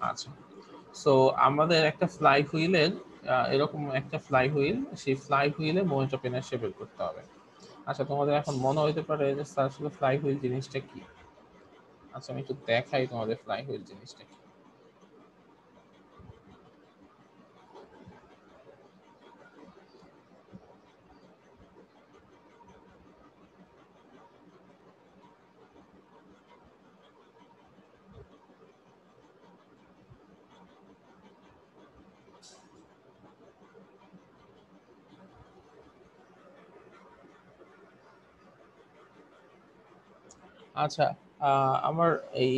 আচ্ছা, সো আমাদের একটা ফ্লাই হুইলের এরকম একটা ফ্লাই হুইল, সেই ফ্লাই হুইলে মোমেন্ট অফ ইনার্শিয়া বের করতে হবে। আচ্ছা, তোমাদের এখন মনে হইতে পারে যে স্যার আসলে ফ্লাই হুইল জিনিসটা কি? আচ্ছা, আমি একটু দেখাই তোমাদের ফ্লাই হুইল জিনিসটা কি। আচ্ছা, আমার এই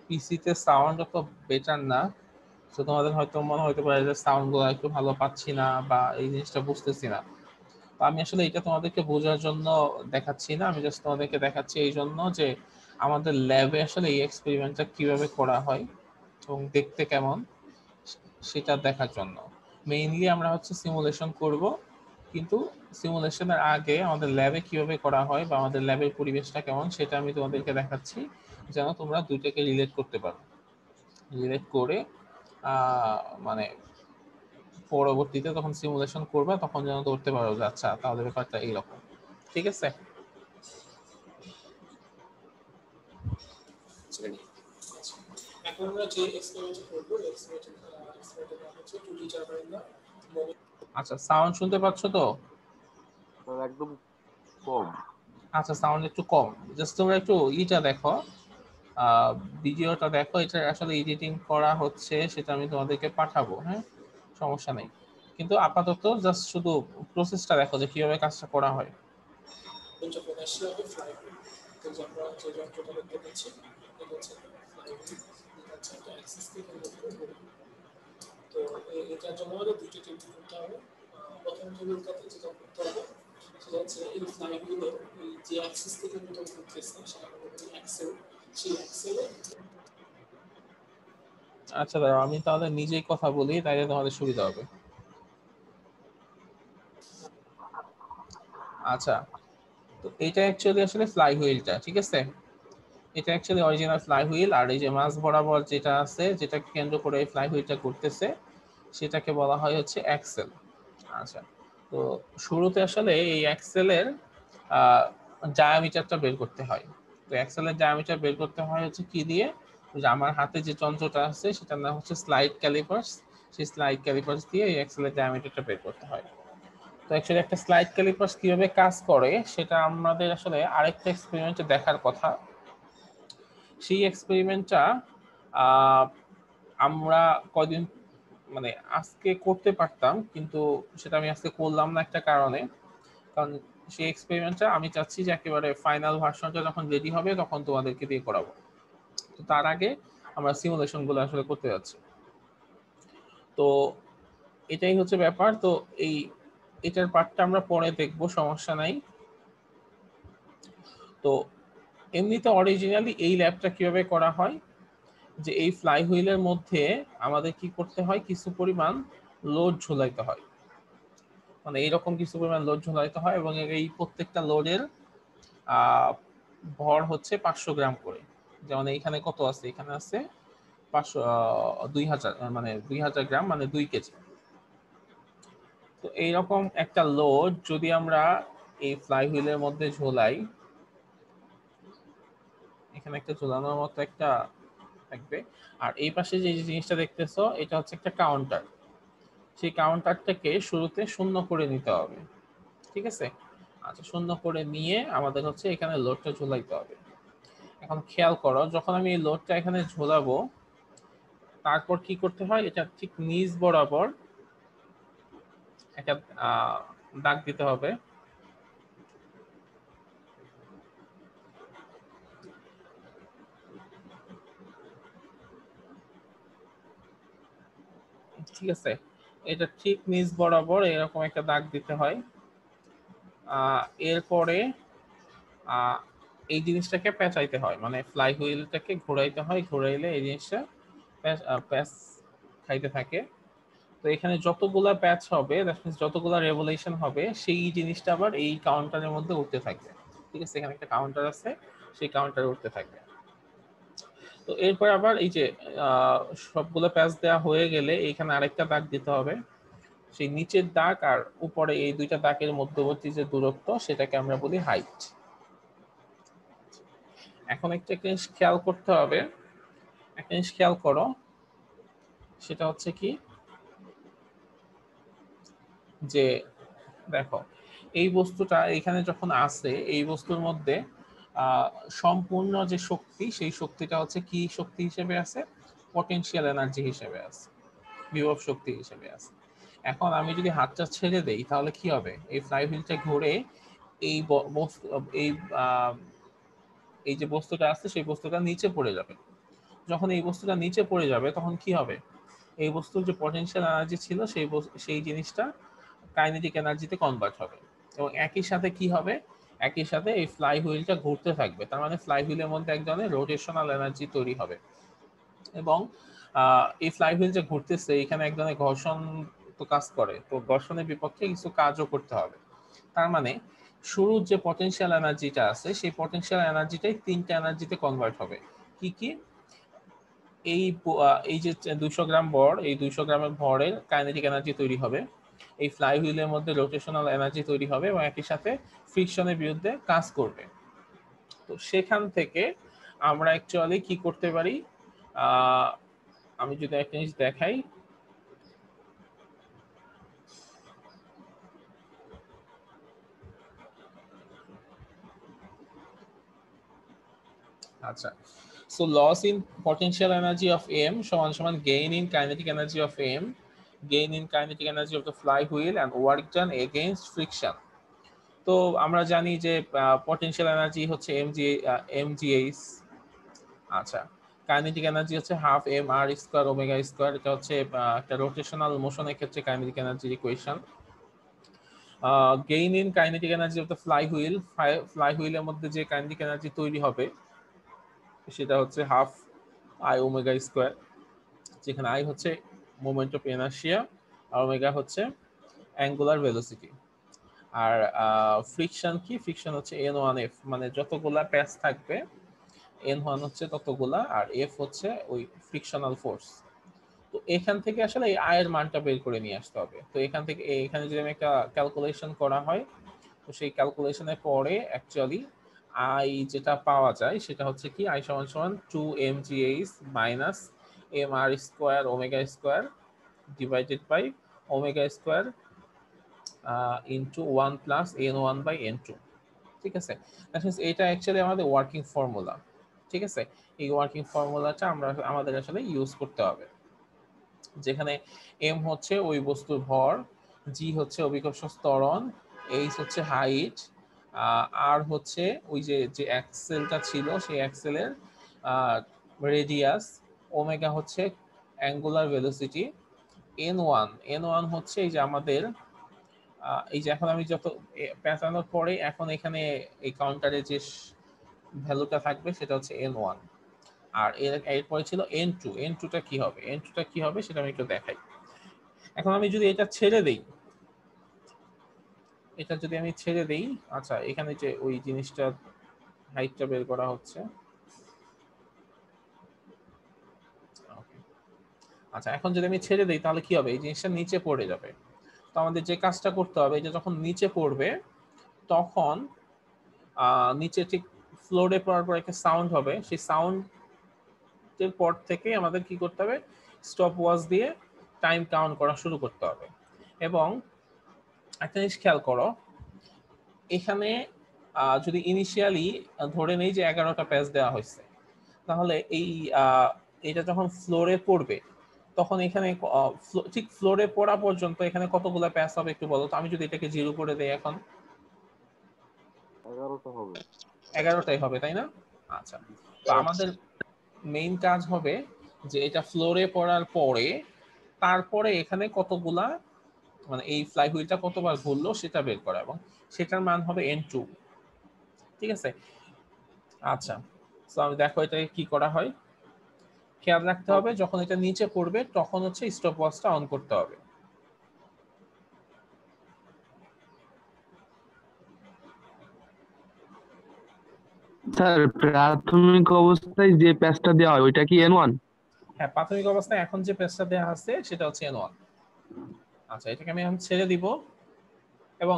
পিসিতে সাউন্ড অত বেটার না, তো তোমাদের হয়তো মনে হতে পারে যে সাউন্ড গুলো একটু ভালো পাচ্ছি না বা এই জিনিসটা বুঝতেছি না। তো আমি আসলে এটা তোমাদেরকে বোঝার জন্য দেখাচ্ছি না, আমি জাস্ট তোমাদেরকে দেখাচ্ছি এই জন্য যে আমাদের ল্যাবে আসলে এই এক্সপেরিমেন্টটা কিভাবে করা হয় এবং দেখতে কেমন সেটা দেখার জন্য। মেইনলি আমরা হচ্ছে সিমুলেশন করব, কিন্তু সিমুলেশনের আগে আমাদের ল্যাবে কিভাবে করা হয় বা আমাদের ল্যাবের পরিবেশটা কেমন সেটা আমি তোমাদেরকে দেখাচ্ছি, যেন তোমরা দুইটাকে রিলেট করতে পারো। রিলেট করে মানে পরবর্তীতে তখন সিমুলেশন করবা তখন যেন ধরতে পারো যে আচ্ছা তাহলে ব্যাপারটা এইরকম। ঠিক আছে? এখন আমরা যে এক্সপেরিমেন্ট করব এক্সপেরিমেন্টের নাম হচ্ছে টু ডিটারমাইন দ্য। আচ্ছা, সাউন্ড শুনতে পাচ্ছ তো? একদম কম। আচ্ছা, সাউন্ড একটু কম। জাস্ট তোমরা একটু ইটা দেখো, ভিডিওটা দেখো, এটা আসলে এডিটিং করা হচ্ছে, সেটা আমি তোমাদেরকে পাঠাবো। হ্যাঁ, সমস্যা নেই, কিন্তু আপাতত জাস্ট শুধু প্রসেসটা দেখো যে কিভাবে কাজটা করা হয়। আমরা যে যন্ত্রটা দেখতে পাচ্ছি এটা হচ্ছে ফ্লাই হুইল, এটা হচ্ছে একটা অ্যাক্সিস থেকে তো এটার জন্য আমাদের দুটো টেবিল করতে হবে। প্রথম টেবিলটাতে যেটা করতে হবে সেটা হচ্ছে এই ফ্লাই হুইলের এই যে অ্যাক্সিস থেকে যেটা ঘুরতেছে সেটা হচ্ছে অ্যাক্সেল। সেই অ্যাক্সেলে আচ্ছা দাঁড়াও, আমি তাহলে নিজেই কথা বলি, তাইলে তোমাদের সুবিধা হবে। আচ্ছা, তো এটা অ্যাকচুয়ালি আসলে ফ্লাই হুইলটা, ঠিক আছে? এটা অ্যাকচুয়ালি অরিজিনাল ফ্লাই হুইল, আর এই যে মাঝ বরাবর যেটা আছে, যেটাকে কেন্দ্র করে এই ফ্লাই হুইলটা ঘুরতেছে, সেটাকে বলা হয় হচ্ছে অ্যাক্সেল। আচ্ছা, তো শুরুতে আসলে এই অ্যাক্সেলের ডায়ামিটারটা বের করতে হয়। তো অ্যাক্সেলের ডায়ামিটার বের করতে হয় হচ্ছে কি দিয়ে? যে আমার হাতে যে যন্ত্রটা আছে সেটার নাম হচ্ছে স্লাইড ক্যালিপার্স। সেই স্লাইড ক্যালিপার্স দিয়ে এই অ্যাক্সেলের ডায়ামিটারটা বের করতে হয়। তো অ্যাকচুয়ালি একটা স্লাইড ক্যালিপার্স কিভাবে কাজ করে সেটা আমাদের আসলে আরেকটা এক্সপেরিমেন্টে দেখার কথা। সেই এক্সপেরিমেন্টটা আমরা কয়দিন মানে আজকে করতে পারতাম, কিন্তু সেটা আমি আজকে করলাম না একটা কারণে। কারণ সেই এক্সপেরিমেন্টটা আমি চাচ্ছি যে একেবারে ফাইনাল ভার্সনটা যখন রেডি হবে তখন তোমাদেরকে দিয়ে করাবো। তো তার আগে আমরা সিমুলেশন গুলো আসলে করতে যাচ্ছি। তো এটাই হচ্ছে ব্যাপার। তো এই এটার পার্টটা আমরা পরে দেখবো, সমস্যা নাই। তো এমনিতে অরিজিনালি এই ল্যাবটা কিভাবে করা হয়, যে এই ফ্লাই হুইলের মধ্যে আমাদের কি করতে হয়, কিছু পরিমাণ লোড ঝুলাইতে হয়। মানে এইরকম কিছু পরিমাণ লোড ঝুলাইতে হয় এবং এই প্রত্যেকটা লোডের ভর হচ্ছে 500 গ্রাম করে। যেমন এইখানে কত আছে, এখানে আছে 500, 2000, মানে 2000 গ্রাম মানে 2 কেজি। তো এইরকম একটা লোড যদি আমরা এই ফ্লাই হুইলের মধ্যে ঝোলাই, এখানে একটা ঝোলানোর মতো একটা থাকবে। আর এই পাশে যে জিনিসটা দেখতেছো এটা হচ্ছে একটা কাউন্টার। সেই কাউন্টারটাকে শুরুতে শূন্য করে নিতে হবে, ঠিক আছে? আচ্ছা, শূন্য করে নিয়ে আমাদের হচ্ছে এখানে লোডটা ঝুলাইতে হবে। এখন খেয়াল করো, যখন আমি এই লোডটা এখানে ঝোলাবো তারপর কি করতে হয়, এটা ঠিক নিচ বরাবর একটা দাগ দিতে হবে। ঠিক আছে, এটা ঠিক নিচ বরাবর এরকম একটা দাগ দিতে হয়। এরপরে এই জিনিসটাকে পেঁচাইতে হয়, মানে ফ্লাই হুইলটাকে ঘোরাইতে হয়, ঘোরাইলে এই জিনিসটা প্যাচ খাইতে থাকে। তো এখানে যতগুলা প্যাচ হবে, যতগুলা রেভলিউশন হবে, সেই জিনিসটা আবার এই কাউন্টারের মধ্যে উঠতে থাকবে। ঠিক আছে, এখানে একটা কাউন্টার আছে, সেই কাউন্টারে উঠতে থাকবে। তো তো এরপর আবার এই যে সবগুলো প্যাচ দেওয়া হয়ে গেলে এইখানে আরেকটা দাগ দিতে হবে। সেই নিচের দাগ আর উপরে এই দুইটা দাগের মধ্যবর্তী যে দূরত্ব সেটাকে আমরা বলি হাইট। এখন একটা জিনিস খেয়াল করতে হবে, একটা জিনিস খেয়াল করো, সেটা হচ্ছে কি যে দেখো এই বস্তুটা এখানে যখন আসে এই বস্তুর মধ্যে সম্পূর্ণ যে শক্তি সেই শক্তিটা হচ্ছে কি শক্তি হিসেবে আছে, পটেনশিয়াল এনার্জি হিসেবে আছে, বিভব শক্তি হিসেবে আছে। এখন আমি যদি হাতটা ছেড়ে দেই তাহলে কি হবে, এই ফ্লাইহুইলটা ঘুরে এই বস্তু এই এই যে বস্তুটা আছে সেই বস্তুটা নিচে পড়ে যাবে। যখন এই বস্তুটা নিচে পড়ে যাবে তখন কি হবে, এই বস্তুর যে পটেনশিয়াল এনার্জি ছিল সেই জিনিসটা কাইনেটিক এনার্জিতে কনভার্ট হবে। এবং একই সাথে কি হবে, একই সাথে এই ফ্লাই হুইলটা ঘুরতে থাকবে, তার মানে ফ্লাই হুইলের মধ্যে এক ধরনের রোটেশনাল এনার্জি তৈরি হবে। এবং এই ফ্লাই হুইল যে ঘুরতেছে এখানে এক ধরনের ঘর্ষণ তো কাজ করে, তো ঘর্ষণের বিপক্ষে কিছু কাজও করতে হবে। তার মানে শুরুর যে পটেনশিয়াল এনার্জিটা আছে সেই পটেনশিয়াল এনার্জিটাই তিনটা এনার্জিতে কনভার্ট হবে। কি কি, এই যে 200 গ্রাম ভর, এই 200 গ্রামের ভরের কাইনেটিক এনার্জি তৈরি হবে, এই ফ্লাই হুইলের মধ্যে রোটেশনাল এনার্জি তৈরি হবে এবং একই সাথে ফ্রিকশনের বিরুদ্ধে কাজ করবে। তো সেখান থেকে আমরা অ্যাকচুয়ালি কি করতে পারি, আমি যদি একটা জিনিস দেখাই, আচ্ছা, so loss in potential energy of m সমান সমান gain in kinetic energy of m, gain in kinetic energy of the flywheel and work done against friction। তো আমরা জানি যে পটেনশিয়াল এনার্জি হচ্ছে mgh। আচ্ছা, কাইনেটিক এনার্জি হচ্ছে half M R square omega square, এটা হচ্ছে একটা রোটেশনাল মোশনের ক্ষেত্রে কাইনেটিক এনার্জির equation. Gain in kinetic energy of the fly হুইলের মধ্যে যে কাইনেটিক এনার্জি তৈরি হবে সেটা হচ্ছে হাফ আই ওমেগা স্কয়ার, যেখানে আই হচ্ছে মোমেন্ট অফ ইনার্শিয়া আর ওমেগা হচ্ছে অ্যাঙ্গুলার ভেলোসিটি। আর ফ্রিকশন কি, ফ্রিকশন হচ্ছে n1f, মানে যতগুলা প্যাচ থাকবে n1 হচ্ছে ততগুলা, আর f হচ্ছে ওই ফ্রিকশনাল ফোর্স। তো এখান থেকে আসলে এই আয়ের মানটা বের করে নিয়ে আসতে হবে। তো এখান থেকে এখানে যদি আমি একটা ক্যালকুলেশন করা হয়, তো সেই ক্যালকুলেশনের পরে অ্যাকচুয়ালি আই যেটা পাওয়া যায় সেটা হচ্ছে কি, আই সমান সমান 2mgh minus M R square omega square divided by omega square into 1 plus n1 by n2। ঠিক আছে, এটা অ্যাকচুয়ালি আমাদের ওয়ার্কিং ফর্মুলা। ঠিক আছে, এই ওয়ার্কিং ফর্মুলাটা আমাদের আসলে ইউজ করতে হবে, যেখানে এম হচ্ছে ওই বস্তুর ভর, জি হচ্ছে অভিকর্ষ ত্বরণ, এইচ হচ্ছে হাইট, আর হচ্ছে ওই যে যে অ্যাক্সেলটা ছিল সেই অ্যাক্সেলের রেডিয়াস, ওমেগা হচ্ছে অ্যাঙ্গুলার ভেলোসিটি, এন ওয়ান হচ্ছে এই যে আমাদের এই যে এখন আমি যত পেঁচানোর পরে এখন এখানে এই কাউন্টারে যে ভ্যালুটা থাকবে সেটা হচ্ছে n1। আর এরপরে ছিল n2, n2টা কি হবে, n2টা কি হবে সেটা আমি একটু দেখাই। এখন আমি যদি এটা ছেড়ে দেই, এটা যদি আমি ছেড়ে দেই, আচ্ছা এখানে যে ওই জিনিসটা হাইটটা বের করা হচ্ছে, আচ্ছা এখন যদি আমি ছেড়ে দেই তাহলে কি হবে, এই জিনিসটা নিচে পড়ে যাবে। তো আমাদের যে কাজটা করতে হবে, যে যখন নিচে পড়বে তখন নিচে ঠিক ফ্লোরে পড়ার পর একটা সাউন্ড হবে, সেই সাউন্ডের পর থেকে আমাদের কি করতে হবে, স্টপ ওয়াচ দিয়ে টাইম কাউন্ট করা শুরু করতে হবে। এবং একটা জিনিস খেয়াল করো, এখানে যদি ইনিশিয়ালি ধরে নেই যে 11টা প্যাচ দেওয়া হয়েছে, তাহলে এটা যখন ফ্লোরে পড়বে তখন এখানে ঠিক ফ্লোরে পড়া পর্যন্ত এখানে কতগুলো প্যাচ হবে একটু বলো তো। আমি যদি এটাকে 0 করে দেই এখন 11টা হবে। 11টাই হবে, তাই না? আচ্ছা, তো আমাদের মেইন কাজ হবে যে এটা ফ্লোরে পড়ার পরে তারপরে এখানে কতগুলা, মানে এই ফ্লাই হুইলটা কতবার ঘুরলো সেটা বের করা, এবং সেটার মান হবে n2। ঠিক আছে, আচ্ছা, তো আমি দেখো এটা কি করা হয়, খেয়াল রাখতে হবে যখন এটা নিচে পড়বে তখন হচ্ছে স্টপ ওয়াচটা অন করতে হবে। স্যার প্রাথমিক অবস্থায় যে প্যাচটা দেওয়া হয় ওইটা কি N1? হ্যাঁ, প্রাথমিক অবস্থায় এখন যে পেজটা দেওয়া আছে সেটা হচ্ছে N1। আচ্ছা, এটাকে আমি এখন ছেড়ে দিব এবং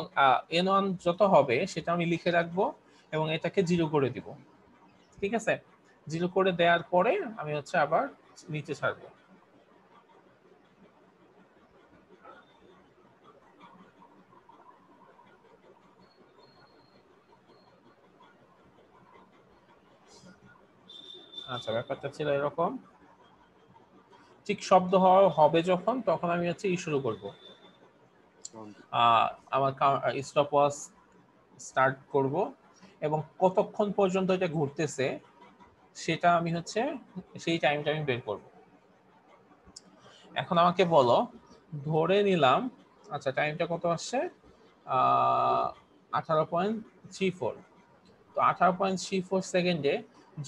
N1 যত হবে সেটা আমি লিখে রাখবো এবং এটাকে 0 করে দিব। ঠিক আছে, 0 করে দেওয়ার পরে আমি হচ্ছে আবার নিচে ছাড়বো। আচ্ছা, ব্যাপারটা ছিল এরকম। ঠিক শব্দ হবে যখন, তখন আমি হচ্ছে শুরু করব। আমার স্টপ ওয়াচ স্টার্ট করব এবং কতক্ষণ পর্যন্ত এটা ঘুরতেছে সেটা আমি হচ্ছে সেই টাইমটা আমি বের করব। এখন আমাকে বলো, ধরে নিলাম, আচ্ছা টাইমটা কত আসছে, 18.34। তো 18.34 সেকেন্ডে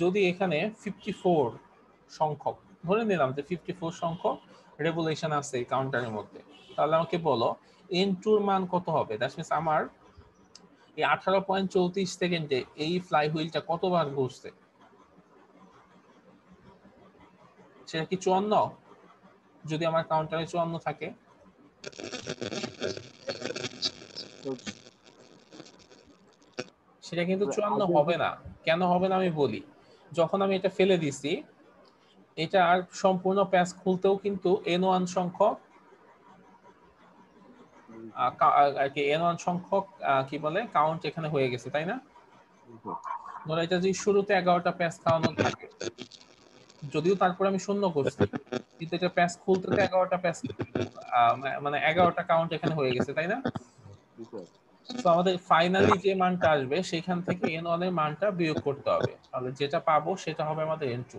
যদি এখানে 54 সংখ্যক, ধরে নিলাম যে 54 সংখ্যক রেভলিউশন আছে এই কাউন্টারের মধ্যে, তাহলে আমাকে বলো N2 এর মান কত হবে। দ্যাট মিন্স আমার এই 18.34 সেকেন্ডে এই ফ্লাই হুইলটা কতবার ঘুরছে, সেটা কি 54? যদি আমার কাউন্টারে 54 থাকে, সেটা কিন্তু 54 হবে না। কেন হবে না আমি বলি। যখন আমি এটা ফেলে দিছি, এটা আর সম্পূর্ণ প্যাচ খুলতেও কিন্তু N1 সংখ্যক N1 সংখ্যক কি বলে কাউন্ট এখানে হয়ে গেছে, তাই না? ধরো এটা যদি শুরুতে 11টা প্যাচ খাওয়ানো থাকে, যদিও তারপরে আমি শূন্য করছি, কিন্তু এটা প্যাচ খুলতে তো 11টা প্যাচ, মানে 11টা কাউন্ট এখানে হয়ে গেছে, তাই না? তো আমাদের ফাইনালি যে মানটা আসবে সেখান থেকে N1 এর মানটা বিয়োগ করতে হবে, তাহলে যেটা পাবো সেটা হবে আমাদের N2।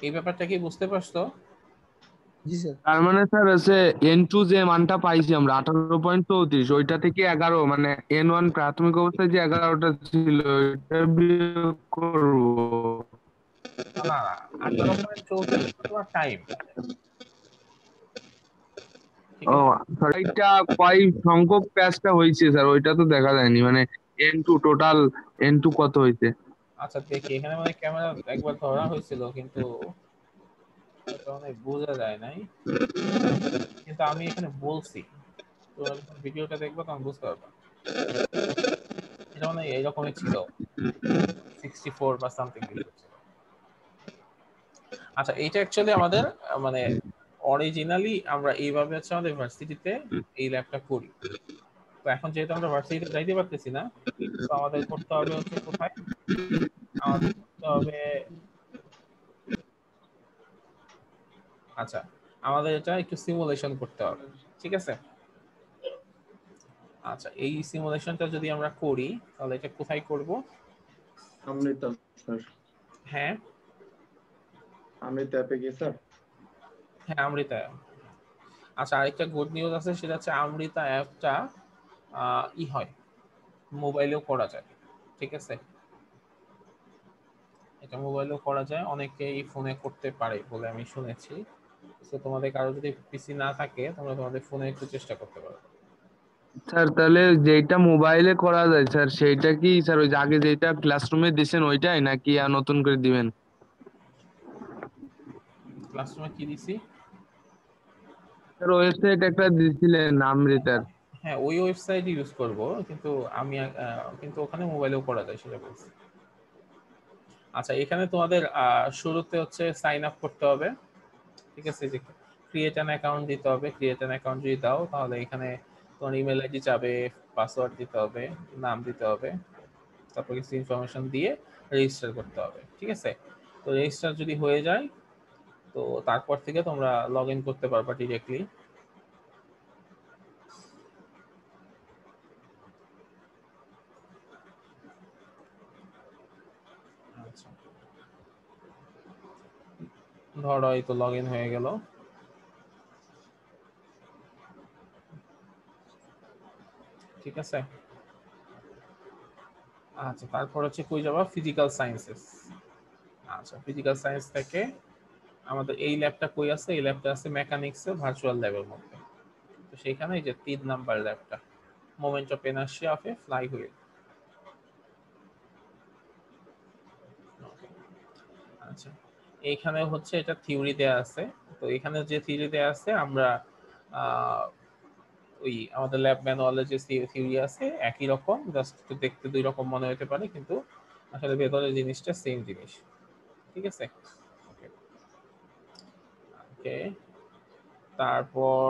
এই ব্যাপারটা কি বুঝতে পারছো? জি স্যার। তার মানে স্যার হচ্ছে N2 যে মানটা পাইছি আমরা 18.34, ওইটা থেকে 11 মানে N1 প্রাথমিক অবস্থায় যে 11টা ছিল ওইটা বিয়োগ করবো। না না, 18.34 তোমার টাইম, ঠিক ও আছে? স্যার এইটা কয় সংখ্যক প্যাচটা হয়েছে স্যার ওইটা তো দেখা যায়নি, মানে N2 টোটাল N2 কত হয়েছে? আচ্ছা দেখি, এখানে মানে ক্যামেরা একবার ধরা হয়েছিল কিন্তু এটা অনেক বোঝা যায় নাই, কিন্তু আমি এখানে বলছি, তোমরা যখন ভিডিওটা দেখবো তখন বুঝতে পারবা। এটা মানে এইরকমই ছিল, 64 বা সামথিং কিছু ছিল। আচ্ছা, এইটা অ্যাকচুয়ালি আমাদের মানে অরিজিনালি আমরা এইভাবে হচ্ছে আমাদের ভার্সিটিতে এই ল্যাবটা করি। তো এখন যেহেতু আমরা ভার্সিটিতে যাইতে পারতেছি না, তো আমাদের করতে হবে হচ্ছে কোথায়, আমাদের করতে হবে, আচ্ছা আমাদের এটা একটু সিমুলেশন করতে হবে, ঠিক আছে? আচ্ছা, এই সিমুলেশনটা যদি আমরা করি তাহলে এটা কোথায় করব? আমৃতা স্যার। হ্যাঁ আমৃতা অ্যাপে গিয়ে স্যার। হ্যাঁ, অমৃতা। আচ্ছা, আরেকটা গুড নিউজ আছে, সেটা হচ্ছে অমৃতা অ্যাপটা হয়, মোবাইলেও করা যায়, ঠিক আছে? এটা মোবাইলেও করা যায়, অনেকেই ফোনে করতে পারে বলে আমি শুনেছি। তো তোমাদের কারো যদি পিসি না থাকে তোমরা তোমাদের ফোনে একটু চেষ্টা করতে পারো। স্যার তাহলে যেটা মোবাইলে করা যায় স্যার সেইটা কি স্যার ওই যে আগে যেটা ক্লাসরুমে দিছেন ওইটাই নাকি আর নতুন করে দিবেন? ক্লাসরুমে কি দিছি? স্যার ওয়েবসাইট একটা দিছিলেন আমৃতার। হ্যাঁ, ওই ওয়েবসাইট ইউজ করব, কিন্তু আমি কিন্তু ওখানে মোবাইলেও করা যায় সেটা বলছি। আচ্ছা, এখানে তোমাদের শুরুতে হচ্ছে সাইন আপ করতে হবে, ঠিক আছে? যে ক্রিয়েট অ্যান অ্যাকাউন্ট দিতে হবে। ক্রিয়েট অ্যান অ্যাকাউন্ট যদি দাও তাহলে এখানে তোমার ইমেল আইডি চাবে, পাসওয়ার্ড দিতে হবে, নাম দিতে হবে, তারপর কিছু ইনফরমেশন দিয়ে রেজিস্টার করতে হবে, ঠিক আছে? তো রেজিস্টার যদি হয়ে যায় তো তারপর থেকে তোমরা লগ ইন করতে পারবা ডিরেক্টলি। আচ্ছা, ধরো এই তো লগ ইন হয়ে গেল, ঠিক আছে? আচ্ছা, তারপর হচ্ছে কই যাবা, ফিজিক্যাল সায়েন্সেস। আচ্ছা, ফিজিক্যাল সায়েন্স থেকে আমাদের এই ল্যাবটা কই আছে, এই ল্যাবটা আছে মেকানিক্সের ভার্চুয়াল ল্যাবের মধ্যে। তো সেখানে এই যে 3 নাম্বার ল্যাবটা, moment of inertia of a flywheel, আচ্ছা, এইখানে হচ্ছে এটা থিওরি দেয়া আছে। তো এখানে যে থিওরি দেয়া আছে আমরা আহ, ওই আমাদের ল্যাব ম্যানুয়ালে যে থিওরি আছে একই রকম, জাস্ট দেখতে দুই রকম মনে হতে পারে, কিন্তু আসলে ভেতরের জিনিসটা সেম জিনিস। ঠিক আছে, ওকে। তারপর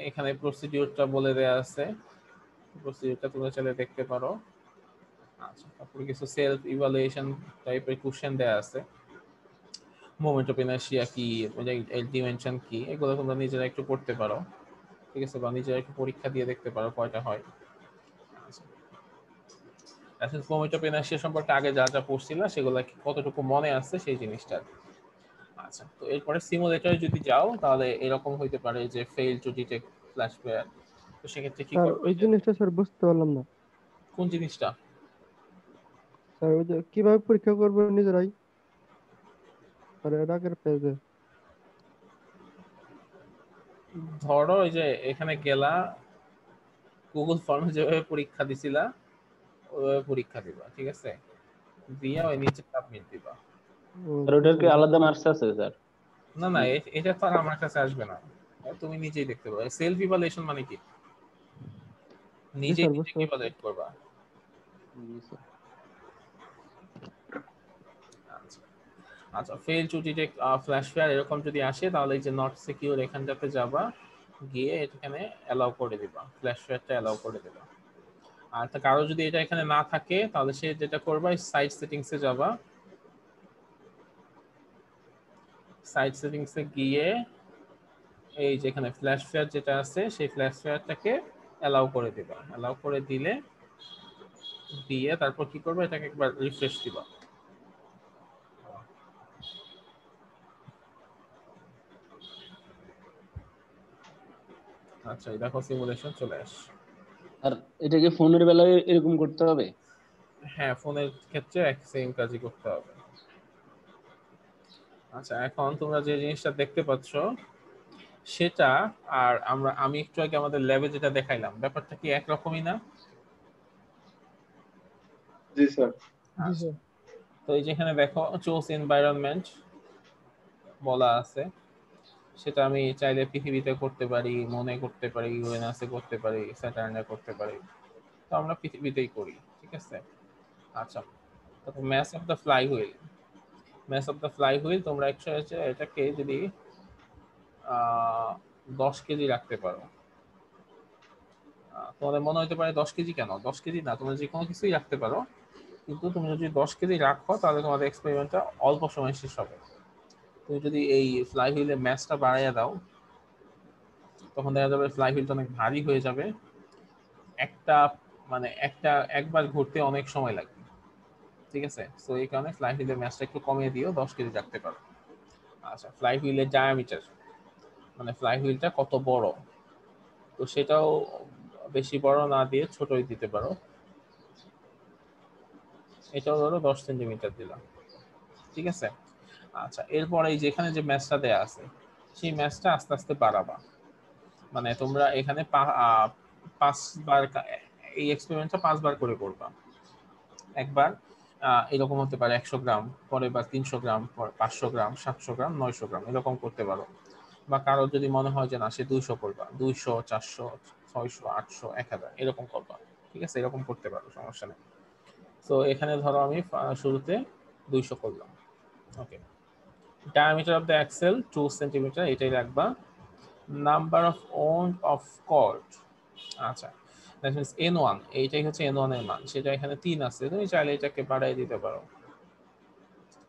এখানে প্রসিডিউরটা বলে দেয়া আছে, প্রসিডিউরটা তুমি চাইলে দেখতে পারো। আচ্ছা, তারপরে কিছু সেলফ ইভালুয়েশন টাইপের কোশ্চেন দেয়া আছে, মোমেন্ট অফ ইনার্শিয়া কি, ডিমেনশন কি, এগুলো তোমরা নিজেরা একটু পড়তে পারো। ঠিক আছে, বা নিজেরা একটু পরীক্ষা দিয়ে দেখতে পারো কয়টা হয়। আচ্ছা, মোমেন্ট অফ ইনার্শিয়া সম্পর্কে আগে যা যা পড়ছিলা সেগুলো কতটুকু মনে আছে সেই জিনিসটা। আচ্ছা, তো এরপরে সিমুলেটরে যদি যাও তাহলে এরকম হইতে পারে যে fail to detect flash fire. তো সেক্ষেত্রে কি স্যার করবে? ওই জিনিসটা স্যার বুঝতে পারলাম না। কোন জিনিসটা? স্যার ওই যে কিভাবে পরীক্ষা করবো নিজেরাই, স্যার এর আগের পেজে। ধরো এই যে এখানে গেলা, গুগল ফর্মে যেভাবে পরীক্ষা দিছিলা ওইভাবে পরীক্ষা দিবা। ঠিক আছে, দিয়ে ওই নিচে সাবমিট দিবা। স্যার ওটার কি বুঝলাম আলাদা মার্কস আছে স্যার? না না, এটা তো আর আমার কাছে আসবে না, তুমি নিজেই দেখতে পাবে। সেলফ ইভালুয়েশন মানে কি? জি নিজেই স্যার, বুঝতে নিজেকে পারছি। ইভালুয়েট করবা। জি স্যার। আচ্ছা আচ্ছা, fail to detect flash fire এরকম যদি আসে তাহলে এই যে নট সিকিউর এখানটাতে যাবা, গিয়ে এখানে অ্যালাউ করে দিবা, ফ্ল্যাশ ফায়ারটা অ্যালাউ করে দিবা। আর তা কারো যদি এটা এখানে না থাকে তাহলে সে যেটা করবা, সাইট সেটিংসে যাবা, সাইট সেটিংসে গিয়ে এই যেখানে ফ্ল্যাশ ফায়ার যেটা আছে সেই ফ্ল্যাশ ফায়ারটাকে অ্যালাউ করে দিবা। অ্যালাউ করে দিলে, দিয়ে তারপর কি করবে, এটাকে একবার রিফ্রেশ দিবা। আচ্ছা, এই দেখো সিমুলেশন চলে আসে। আর এটা কি ফোনের বেলায় এরকম করতে হবে? হ্যাঁ, ফোনের ক্ষেত্রে এক সেম কাজই করতে হবে। আচ্ছা, এখন তোমরা যে জিনিসটা দেখতে পাচ্ছ সেটা, আর আমি একটু আগে আমাদের ল্যাবে যেটা দেখাইলাম, ব্যাপারটা কি একরকমই না? জি স্যার। জি আচ্ছা, স্যার। তো এই যেখানে দেখো চুজ এনভায়রনমেন্ট বলা আছে, সেটা আমি চাইলে পৃথিবীতে করতে পারি, মনে করতে পারি, ইউরেনাসে করতে পারি, স্যাটার্নে করতে পারি। তো আমরা পৃথিবীতেই করি। ঠিক আছে, আচ্ছা। তারপর mass of the fly wheel, mass of the fly wheel তোমরা একসাথে এটাকে যদি 10 কেজি রাখতে পারো, তোমাদের মনে হতে পারে 10 কেজি কেন? 10 কেজি না, তোমরা যে কোনো কিছুই রাখতে পারো, কিন্তু তুমি যদি 10 কেজি রাখো তাহলে তোমাদের এক্সপেরিমেন্টটা অল্প সময় শেষ হবে। তুমি যদি এই ফ্লাই হুইলের ম্যাসটা বাড়াইয়া দাও তখন দেখা যাবে ফ্লাই হুইলটা অনেক ভারী হয়ে যাবে, একটা একবার ঘুরতে অনেক সময় লাগবে। ঠিক আছে, তো এই কারণে ফ্লাই হুইলের ম্যাসটা একটু কমিয়ে দিও, 10 কেজি রাখতে পারো। আচ্ছা, ফ্লাই হুইলের ডায়ামিটার মানে ফ্লাই হুইলটা কত বড়, তো সেটাও বেশি বড় না দিয়ে ছোটই দিতে পারো। এটাও ধরো 10 সেন্টিমিটার দিলাম। ঠিক আছে, আচ্ছা। এরপরে এই যেখানে যে ম্যাচটা দেয়া আছে সেই ম্যাচটা আস্তে আস্তে বাড়াবা। মানে তোমরা এখানে 5 বার এই এক্সপেরিমেন্টটা 5 বার করে করবা। একবার এরকম হতে পারে 100 গ্রাম, পরের বার 300 গ্রাম, পর 500 গ্রাম, 700 গ্রাম, 900 গ্রাম এরকম করতে পারো। বা কারো যদি মনে হয় যে না সে 200 করবা, 200, 400, 600, 800, 1000 এরকম করবা। ঠিক আছে, এরকম করতে পারো, সমস্যা নেই। তো এখানে ধরো আমি শুরুতে 200 করলাম। Okay, diameter of the axle 2 centimetre, এটাই রাখবা। Number of wound of cord, আচ্ছা, দ্যাট মিনস N1, এইটাই হচ্ছে N1 এর মান, সেটা এখানে 3 আছে, তুমি চাইলে এটাকে বাড়াই দিতে পারো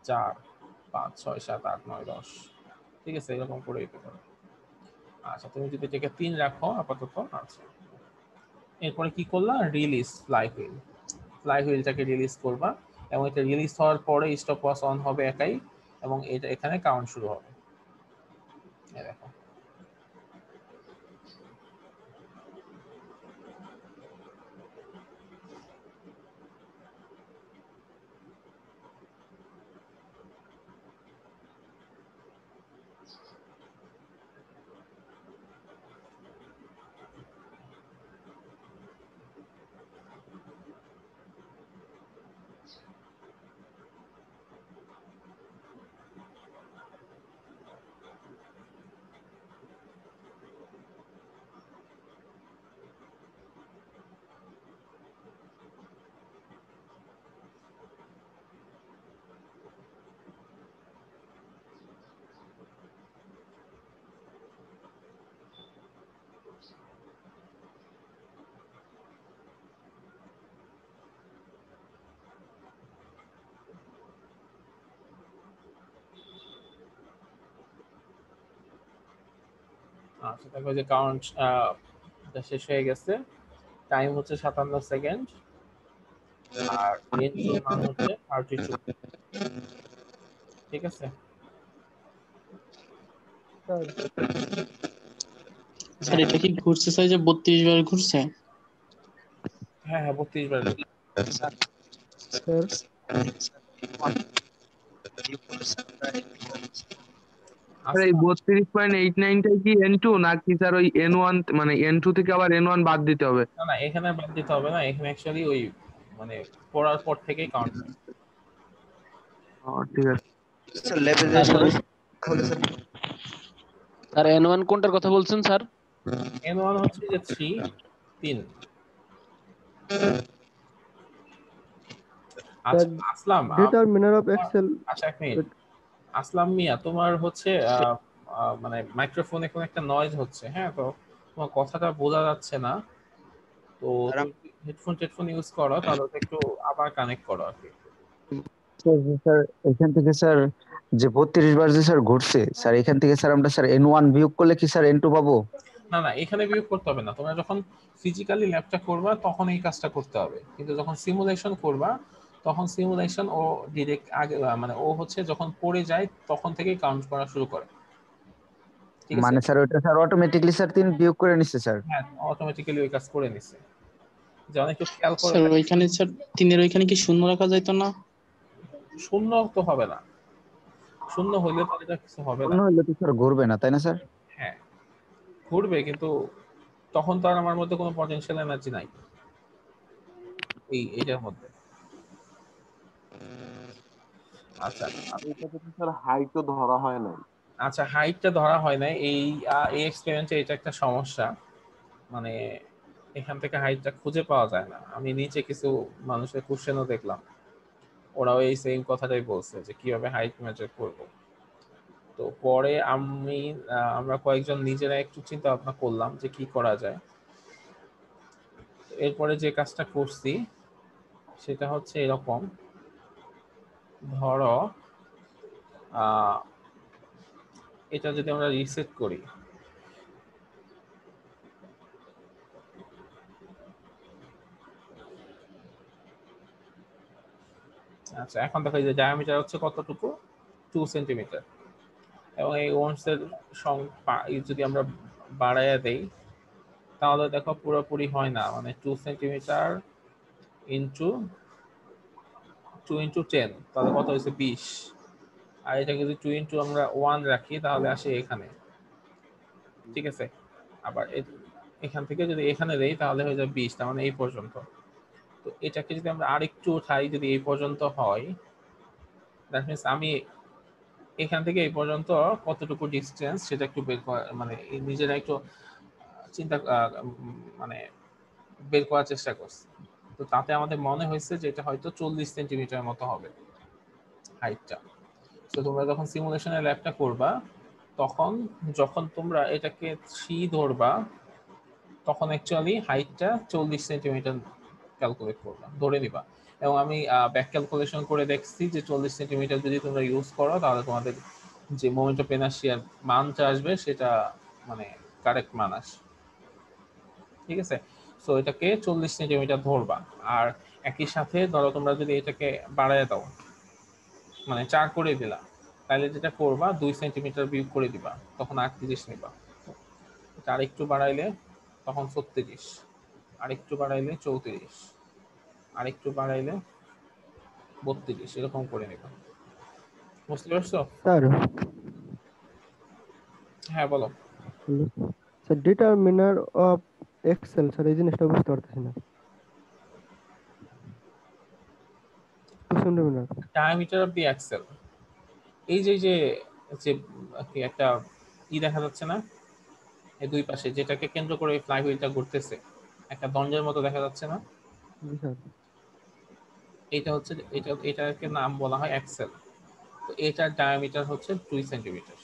4, 5, 6, 7, 8, 9, 10। ঠিক আছে, এরকম করে দিতে পারো। আচ্ছা, তুমি যদি এটাকে 3 রাখো আপাতত। আচ্ছা, এরপরে কি করলা, রিলিজ ফ্লাই হুইল, ফ্লাই হুইলটাকে রিলিজ করবা, এবং এটা রিলিজ হওয়ার পরে স্টপ ওয়াচ অন হবে একাই, এবং এটা এখানে কাউন্ট শুরু হবে। এই দেখো, আচ্ছা দেখো যে কাউন্ট শেষ হয়ে গেছে, টাইম হচ্ছে 57 সেকেন্ড আর n2 এর মান হচ্ছে 32। ঠিক আছে? স্যার স্যার এটা কি ঘুরছে স্যার যে 32 বার ঘুরছে? হ্যাঁ হ্যাঁ 32 বার। স্যার স্যার এই 32.89টাই কি N2 নাকি স্যার ওই N1 মানে N2 থেকে আবার N1 বাদ দিতে হবে? না না এখানে বাদ দিতে হবে না, এখানে অ্যাকচুয়ালি ওই মানে পড়ার পর থেকেই কাউন্ট। ঠিক আছে। স্যার লেভেল স্যার হলে স্যার স্যার N1 কোনটার কথা বলছেন স্যার? n1 হচ্ছে যে 3 আচ্ছা আসলাম ডিটারমিনার অফ এক্সেল। আচ্ছা এক মিনিট, আসলাম মিয়া তোমার হচ্ছে মানে মাইক্রোফোনে কোনো একটা নয়েজ হচ্ছে, হ্যাঁ তো তোমার কথাটা বোঝা যাচ্ছে না, তো হেডফোন ইউজ করো, তাহলে ওটা একটু আবার কানেক্ট করো আর কি। স্যার এখান থেকে স্যার যে 32 বার যে স্যার ঘুরছে স্যার, এখান থেকে স্যার আমরা স্যার N1 বিয়োগ করলে কি স্যার N2 পাবো? না না এখানে বিয়োগ করতে হবে না, তোমরা যখন ফিজিক্যালি ল্যাবটা করবা তখন এই কাজটা করতে হবে, কিন্তু যখন সিমুলেশন করবা তখন সিমুলেশন ও ডিরেক্ট আগে মানে ও হচ্ছে যখন পড়ে যায় তখন থেকেই কাউন্ট করা শুরু করে। ঠিক আছে? মানে স্যার ওটা স্যার অটোমেটিক্যালি স্যার 3 বিয়োগ করে নিচ্ছে স্যার। হ্যাঁ অটোমেটিক্যালি ওই কাজ করে নিছে। যেমন একটু খেয়াল করে স্যার ওইখানে স্যার 3 এর ওইখানে কি শূন্য রাখা যাইতো না? শূন্য তো হবে না, শূন্য হইলে তো এটা কিছু হবে না। অন্য হলে তো স্যার ঘুরবে না তাই না স্যার? হ্যাঁ ঘুরবে, কিন্তু তখন তো আর আমার মধ্যে কোনো পটেনশিয়াল এনার্জি নাই এইটার মধ্যে। আচ্ছা এটাতে তো স্যার হাইটও ধরা হয় নাই। আচ্ছা হাইটটা ধরা হয় না, এই এক্সপেরিমেন্টে এটা একটা সমস্যা, মানে এখান থেকে হাইটটা খুঁজে পাওয়া যায় না। আমি নিচে কিছু মানুষের কোশ্চেনও দেখলাম, ওরাও এই সেম কথাটাই বলছে যে কিভাবে হাইট মেজার করব। তো পরে আমরা কয়েকজন নিজেরা একটু চিন্তা ভাবনা করলাম যে কি করা যায়। এরপরে যে কাজটা করছি সেটা হচ্ছে এরকম, ধরো এটা যদি আমরা রিসেট করি, আচ্ছা এখন দেখো যে ডায়ামিটার হচ্ছে কতটুকু, 2 সেন্টিমিটার, এবং এই ওয়ান্সের যদি আমরা বাড়াইয়া দেই তাহলে দেখো পুরোপুরি হয় না, মানে 2 সেন্টিমিটার ইন্টু 2 × 10 তাহলে কত হয়েছে 20, আর এটাকে যদি 2 × আমরা 1 রাখি তাহলে আসে এখানে। ঠিক আছে? আবার এখান থেকে যদি এখানে দেই তাহলে হয়ে যাবে 20, তার মানে এই পর্যন্ত। তো এটাকে যদি আমরা আরেকটু উঠাই, যদি এই পর্যন্ত হয়, দ্যাট মিন্স আমি এখান থেকে এই পর্যন্ত কতটুকু ডিস্টেন্স সেটা একটু বের করা, মানে নিজেরা একটু চিন্তা মানে বের করার চেষ্টা করছি। তো তাতে আমাদের মনে হয়েছে যে এটা হয়তো 40 সেন্টিমিটার মতো হবে হাইটটা। তো তোমরা যখন সিমুলেশনের ল্যাবটা করবা তখন যখন তোমরা এটাকে 3 ধরবা তখন অ্যাকচুয়ালি হাইটটা 40 সেন্টিমিটার ক্যালকুলেট করবা, ধরে নিবা। এবং আমি ব্যাক ক্যালকুলেশন করে দেখছি যে 40 সেন্টিমিটার যদি তোমরা ইউজ করো তাহলে তোমাদের যে মোমেন্ট অফ ইনার্শিয়ার মানটা আসবে সেটা মানে কারেক্ট মান আসে। ঠিক আছে? সো এটাকে 40 সেন্টিমিটার ধরবা, আর একই সাথে ধরো তোমরা যদি এটাকে বাড়ায় দাও, মানে 4 করে দিলা, তাহলে যেটা করবা 2 সেন্টিমিটার বিয়োগ করে দিবা, তখন 38 নিবা। এটা আরেকটু বাড়াইলে তখন 36, আরেকটু বাড়াইলে 34, আরেকটু বাড়াইলে 32, এরকম করে নিবা। বুঝতে পারছো? স্যার হ্যাঁ বলো। Sir determiner of axle, sir এই জিনিসটা বুঝতে পারতেছি না। 2 centimeter diameter of the axle, এই যে যে যে একটা দেখা যাচ্ছে না এই দুই পাশে, যেটাকে কেন্দ্র করে ফ্লাই হুইলটা ঘুরতেছে, একটা দণ্ডের মতো দেখা যাচ্ছে না, জি স্যার। এটা হচ্ছে এটাকে নাম বলা হয় অ্যাক্সেল। তো এটার ডায়ামিটার হচ্ছে 2 সেন্টিমিটার।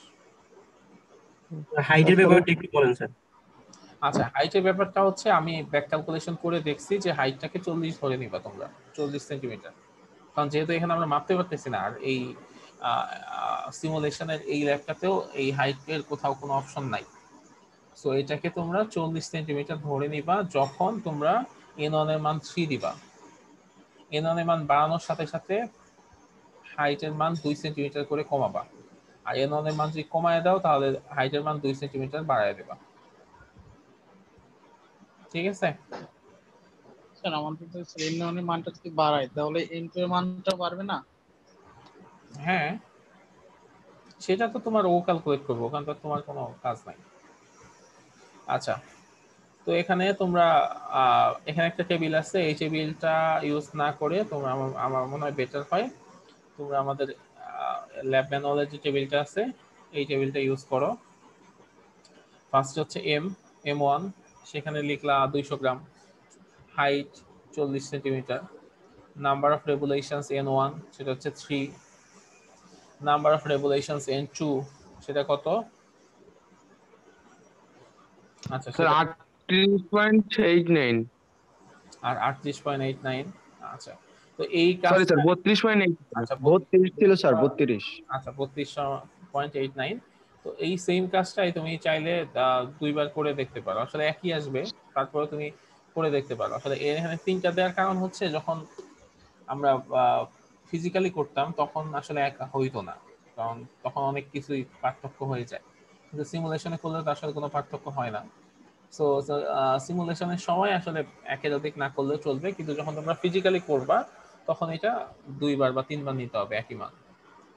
হাইটের ব্যাপারটা একটু বলেন স্যার। আচ্ছা হাইটের ব্যাপারটা হচ্ছে আমি ব্যাক ক্যালকুলেশন করে দেখছি যে হাইটটাকে 40 ধরে নিবা তোমরা, 40 সেন্টিমিটার, কারণ যেহেতু এখানে আমরা মাপতে পারতেছি না, আর এই সিমুলেশনের এই ল্যাবটাতেও এই হাইটের কোথাও কোনো অপশন নাই। সো এটাকে তোমরা 40 সেন্টিমিটার ধরে নিবা যখন তোমরা n1 এর মান 3 দিবা। n1 এর মান বাড়ানোর সাথে সাথে হাইটের মান 2 সেন্টিমিটার করে কমাবা, আর n1 এর মান যদি কমায় দাও তাহলে হাইটের মান 2 সেন্টিমিটার বাড়ায় দেবা। ঠিক আছে? স্যার আমাদের তো n1 এর মানটা যদি বাড়ায় তাহলে n2 এর মানটা বাড়বে না? হ্যাঁ, সেটা তো তোমার ও ক্যালকুলেট করবো, ওখানে তো তোমার কোনো কাজ নাই। আচ্ছা, তো এখানে তোমরা এখানে একটা টেবিল আছে, এই টেবিলটা ইউজ না করে তোমরা আমার মনে হয় বেটার হয় তোমরা আমাদের ল্যাব ম্যানুয়ালের যে টেবিলটা আছে এই টেবিলটা ইউজ করো। ফার্স্ট হচ্ছে m1, সেখানে লিখলা 200 gram, height 40 centimetre, number of revolutions n1 সেটা হচ্ছে 3, নাম্বার অফ রেভুলেশনস n2 সেটা কত? আচ্ছা, স্যার সেটা 38.89, আর 38.89। আচ্ছা, তো এই সরি কাজটা, স্যার 32.8। আচ্ছা 32 ছিল স্যার, 32। আচ্ছা 32.89। তো এই সেম কাজটাই তুমি চাইলে দুইবার করে দেখতে পারো, আসলে একই আসবে, তারপরে তুমি করে দেখতে পারো। আসলে এখানে 3টা দেওয়ার কারণ হচ্ছে যখন আমরা ফিজিক্যালি করতাম তখন আসলে এক হইতো না, কারণ তখন অনেক কিছুই পার্থক্য হয়ে যায়, কিন্তু সিমুলেশনে করলে তো আসলে কোনো পার্থক্য হয় না। সো সিমুলেশনের সময় আসলে একাধিক না করলেও চলবে, কিন্তু যখন তোমরা ফিজিক্যালি করবা তখন এটা 2বার বা 3বার নিতে হবে একই মান।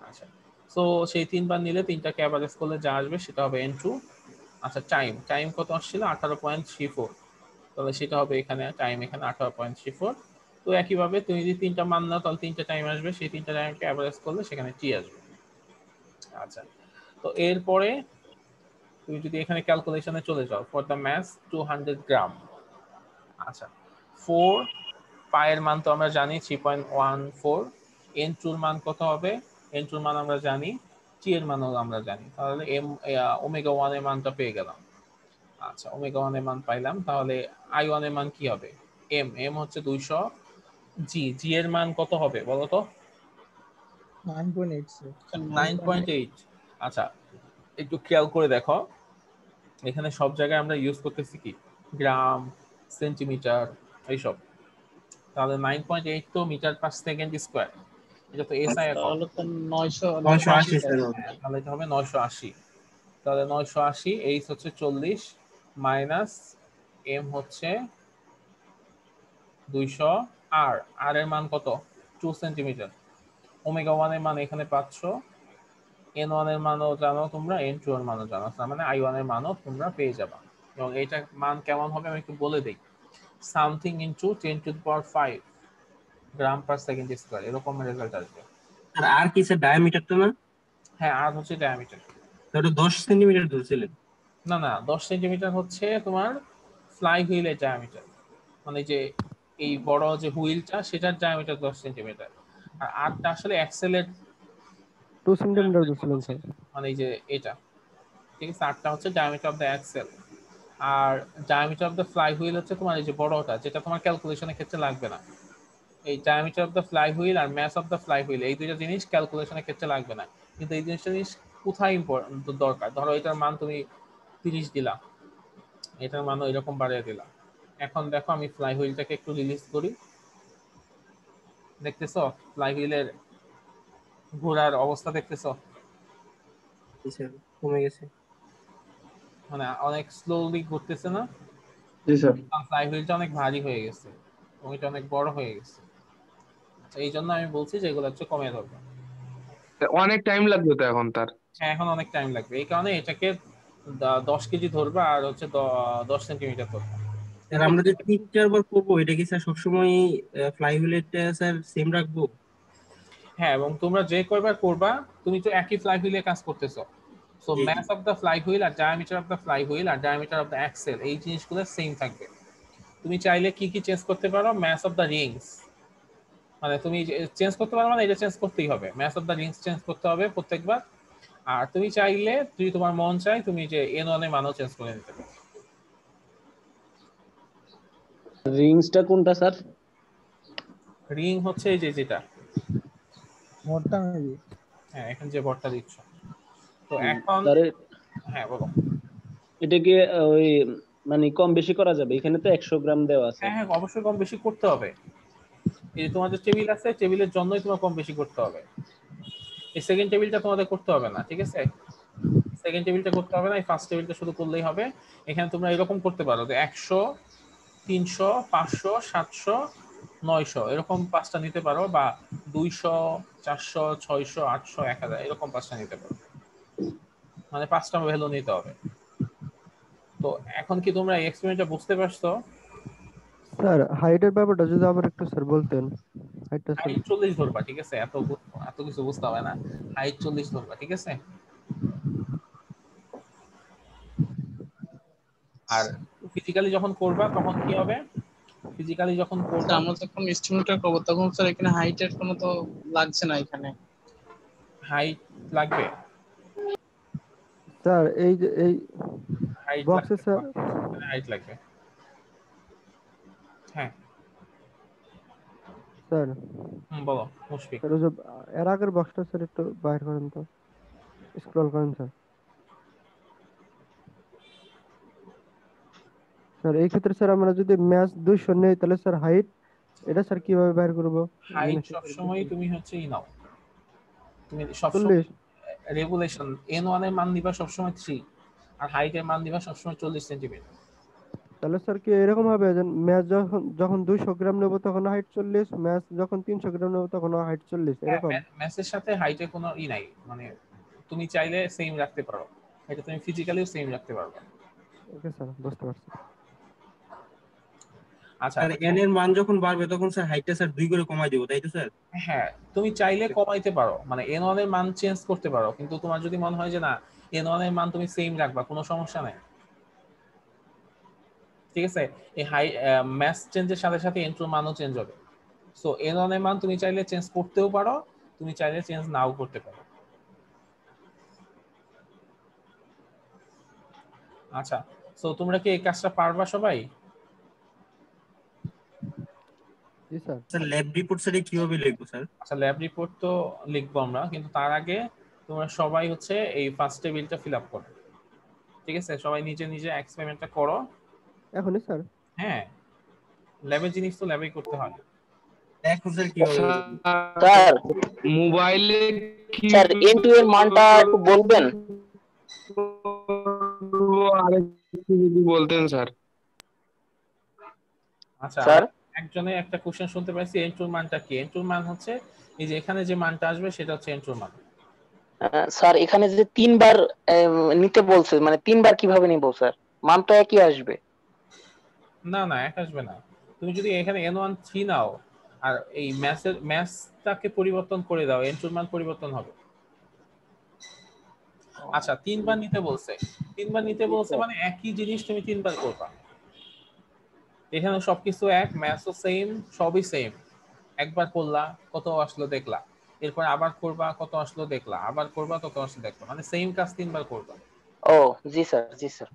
আচ্ছা, সো সেই 3বার নিলে 3টাকে অ্যাভারেজ করলে যা আসবে সেটা হবে n2। আচ্ছা, টাইম কত আসছিল? 18.34, তাহলে সেটা হবে এখানে টাইম, এখানে 18.34। তো একইভাবে তুমি যদি 3টা মান নাও তাহলে 3টা টাইম আসবে, সেই 3টা টাইমকে অ্যাভারেজ করলে সেখানে টি আসবে। আচ্ছা, তো এরপরে তুমি যদি এখানে ক্যালকুলেশনে চলে যাও, ফর দ্য ম্যাস 200 গ্রাম। আচ্ছা, 4 পায়ের মান তো আমরা জানি 3.14, n2 এর মান কত হবে? n2 এর মান আমরা জানি, টি এর মানও আমরা জানি, তাহলে ওমেগা 1 এর মানটা পেয়ে গেলাম। আচ্ছা, ওমেগা 1 এর মান পাইলাম, তাহলে i1 এর মান কি হবে? m হচ্ছে 200, জি এর মান কত হবে বলো তো? 9.8 স্যার। 9.8। আচ্ছা, একটু খেয়াল করে দেখো, এখানে সব জায়গায় আমরা ইউজ করতেছি কি? গ্রাম, সেন্টিমিটার, এইসব। তাহলে 9.8 তো মিটার পার সেকেন্ড স্কোয়ার, এটা তো এসআই একক। তাহলে তো 980 980 স্যার। স্যার। তাহলে এটা হবে 980। তাহলে 980, এইচ হচ্ছে 40 মাইনাস এম হচ্ছে 200, আর আর এর মান কত? 2 সেন্টিমিটার। ওমেগা 1 এর মান এখানে পাচ্ছ, n1 এর মানও জানো তোমরা, n2 এর মানও জানো, তার মানে i1 এর মানও তোমরা পেয়ে যাবা। এবং এটা মান কেমন হবে আমি একটু বলে দিই, সামথিং ইনটু 10⁵ গ্রাম পার সেকেন্ড স্কয়ার, এরকম রেজাল্ট আসবে। আর কি স্যার, ডায়ামিটারটা না? হ্যাঁ, আর হচ্ছে ডায়ামিটার। ওটা 10 সেন্টিমিটার ধরছিলেন? না 10 সেন্টিমিটার হচ্ছে তোমার ফ্লাই হুইলের ডায়ামিটার, মানে যে এই বড় যে হুইলটা সেটার ডায়ামিটার 10 সেন্টিমিটার, আর আরটা আসলে অ্যাক্সেলের 2 সেন্টিমিটার দিছিলেন স্যার। মানে এই যে এটা, ঠিক আছে, আরটা হচ্ছে ডায়ামিটার অফ দ্য অ্যাক্সেল, আর diameter of the fly wheel হচ্ছে তোমার এই যে বড়টা, যেটা তোমার ক্যালকুলেশনের ক্ষেত্রে লাগবে না। এই diameter of the fly wheel আর mass of the fly wheel, এই দুইটা জিনিস ক্যালকুলেশনের ক্ষেত্রে লাগবে না, কিন্তু এই জিনিস কোথায় ইম্পর্টেন্ট দরকার? ধরো এটার মান তুমি 30 দিলা, এটার মানও এরকম বাড়িয়ে দিলাম। এখন দেখো আমি ফ্লাই হুইলটাকে একটু রিলিজ করি, দেখতেছো ফ্লাই হুইলের ঘোরার অবস্থা দেখতেছো? জি স্যার, কমে গেছে। মানে অনেক স্লোলি ঘুরতেছে না? জি স্যার। ফ্লাই হুইলটা অনেক ভারী হয়ে গেছে এবং এটা অনেক বড় হয়ে গেছে। আচ্ছা, এই জন্য আমি বলছি যে এগুলো হচ্ছে কমে ধরবে। অনেক টাইম লাগবে তো এখন তার। হ্যাঁ, এখন অনেক টাইম লাগবে, এই কারণে এটাকে 10 কেজি ধরবা আর হচ্ছে 10 সেন্টিমিটার ধরবা। স্যার আমরা যে 3-4 বার করবো, এটা কি স্যার সবসময় ফ্লাই হুইলেরটা স্যার সেম রাখবো? হ্যাঁ, এবং তোমরা যে কয়বার করবা তুমি তো একই ফ্লাই হুইলে কাজ করতেছো, সো জি জি। Mass of the fly wheel আর diameter of the fly wheel আর ডায়ামিটার অফ দ্য অ্যাক্সেল, এই জিনিসগুলো সেম থাকবে। তুমি চাইলে কি কি চেঞ্জ করতে পারো? ম্যাস অফ দ্য রিংস, মানে তুমি চেঞ্জ করতে পারো, মানে এটা চেঞ্জ করতেই হবে, mass of the rings change করতে হবে প্রত্যেকবার। আর তুমি চাইলে, যদি তোমার মন চায়, তুমি যে n1 এর মানও চেঞ্জ করে নিতে পারো। রিংসটা কোনটা স্যার? রিং হচ্ছে এই যে যেটা, মোটটা মেবি। হ্যাঁ এখন যে বটটা দিচ্ছ। তো এখন তারে হ্যাঁ বলো। এটা কি ওই মানে কম বেশি করা যাবে? এখানে তো 100 গ্রাম দেওয়া আছে। হ্যাঁ হ্যাঁ, অবশ্যই কম বেশি করতে হবে। এই যে তোমাদের টেবিল আছে, টেবিলের জন্যই তোমার কম বেশি করতে হবে। এই সেকেন্ড টেবিলটা তোমাদের করতে হবে না, ঠিক আছে? সেকেন্ড টেবিলটা করতে হবে না, এই ফার্স্ট টেবিলটা শুধু করলেই হবে। এখানে তোমরা এরকম করতে পারো যে 100, 300, 500, 700, 900 এরকম পাঁচটা নিতে পারো, বা 200, 400, 600, 800, 1000 এরকম পাঁচটা নিতে পারো। মানে 5টা ভ্যালু নিতে হবে। তো এখন কি তোমরা এই এক্সপেরিমেন্টটা বুঝতে পারছো? স্যার হাইটের ব্যাপারটা যদি আবার একটু স্যার বলতেন। হাইটটা স্যার হাইট 40 ধরবা, ঠিক আছে? এত কিছু বুঝতে হবে না। হাইট 40 ধরবা, ঠিক আছে? আর ফিজিক্যালি যখন করবা তখন কি হবে? ফিজিক্যালি যখন করবা, আমরা যখন এস্টিমেটটা করবো তখন স্যার এখানে হাইটের কোনো তো লাগছে না এখানে। হাইট লাগবে, স্যার এই যে এই হাইট বক্সে লাগবে, স্যার হাইট লাগবে। হ্যাঁ স্যার বলো মুশফিক। স্যার ওই যে এর আগের বক্সটা স্যার একটু বাইর করেন তো, স্ক্রল করেন স্যার। স্যার এই ক্ষেত্রে স্যার আমরা যদি ম্যাচ 200 নেই তাহলে স্যার হাইট এটা স্যার কিভাবে বাইর করব? হাইট সবসময় তুমি হচ্ছে নাও, তুমি সবসময় 40। রেগুলেশন n1 এর মান দিবা সবসময় 3, আর হাইটের মান দিবা সবসময় 40 সেন্টিমিটার। তাহলে স্যার কি এরকম হবে যে ম্যাচ যখন যখন 200 গ্রাম নেবো তখন হাইট 40, ম্যাচ যখন 300 গ্রাম নেবো তখন হাইট 40 হ্যাঁ, এরকম? ম্যাচের সাথে হাইটের কোনো নাই, মানে তুমি চাইলে সেম রাখতে পারো, এটা তুমি ফিজিক্যালিও সেম রাখতে পারবে। ওকে স্যার, বুঝতে পারছি। আচ্ছা, স্যার এন এর মান যখন বাড়বে তখন স্যার হাইটটা স্যার 2 করে কমাই দেবো, তাই তো স্যার? হ্যাঁ তুমি চাইলে কমাইতে পারো, মানে n1 এর মান চেঞ্জ করতে পারো, কিন্তু তোমার যদি মনে হয় যে না n1 এর মান তুমি সেম রাখবা, কোনো সমস্যা নাই, ঠিক আছে? এই ম্যাচ চেঞ্জের সাথে সাথে n2 এর মানও চেঞ্জ হবে। সো n1 এর মান তুমি চাইলে চেঞ্জ করতেও পারো, তুমি চাইলে চেঞ্জ নাও করতে পারো। আচ্ছা, সো তোমরা কি এই কাজটা পারবা সবাই? জি sir. Sir lab report sir কিভাবে লিখবো স্যার? আচ্ছা, ল্যাব রিপোর্ট তো লিখবো আমরা, কিন্তু তার আগে তোমরা সবাই হচ্ছে এই ফার্স্ট টেবিলটা ফিল আপ করো, ঠিক আছে? সবাই নিজে নিজে এক্সপেরিমেন্টটা করো। এখনই স্যার? হ্যাঁ, ল্যাবের জিনিস তো ল্যাবেই করতে হয়। দেখো স্যার কিভাবে স্যার মোবাইলে কি স্যার n2 এর মানটা একটু বলবেন? আরেকটু যদি বলতেন স্যার। আচ্ছা, স্যার একজনে একটা কোশ্চেন শুনতে পাইছি, n2 এর মানটা কি? n2 এর মান হচ্ছে এই যে এখানে যে মানটা আসবে সেটা হচ্ছে n2 এর মান। স্যার এখানে যে 3বার নিতে বলছে, মানে 3বার কিভাবে নিব স্যার? মান তো একই আসবে। না না, এক আসবে না। তুমি যদি এখানে n1 3 নাও আর এই ম্যাচটাকে পরিবর্তন করে দাও, n2 এর মান পরিবর্তন হবে। আচ্ছা, 3বার নিতে বলছে, 3বার নিতে বলছে মানে একই জিনিস তুমি 3বার করবা। এখানে সবকিছু এক, ম্যাথও সেম, সবই সেম। একবার করলা, কত আসলো দেখলা, এরপর আবার করবা, কত আসলো দেখলা, আবার করবা, কত আসলো দেখলা, মানে সেম কাজ 3বার করবা। ও জি স্যার, জি স্যার।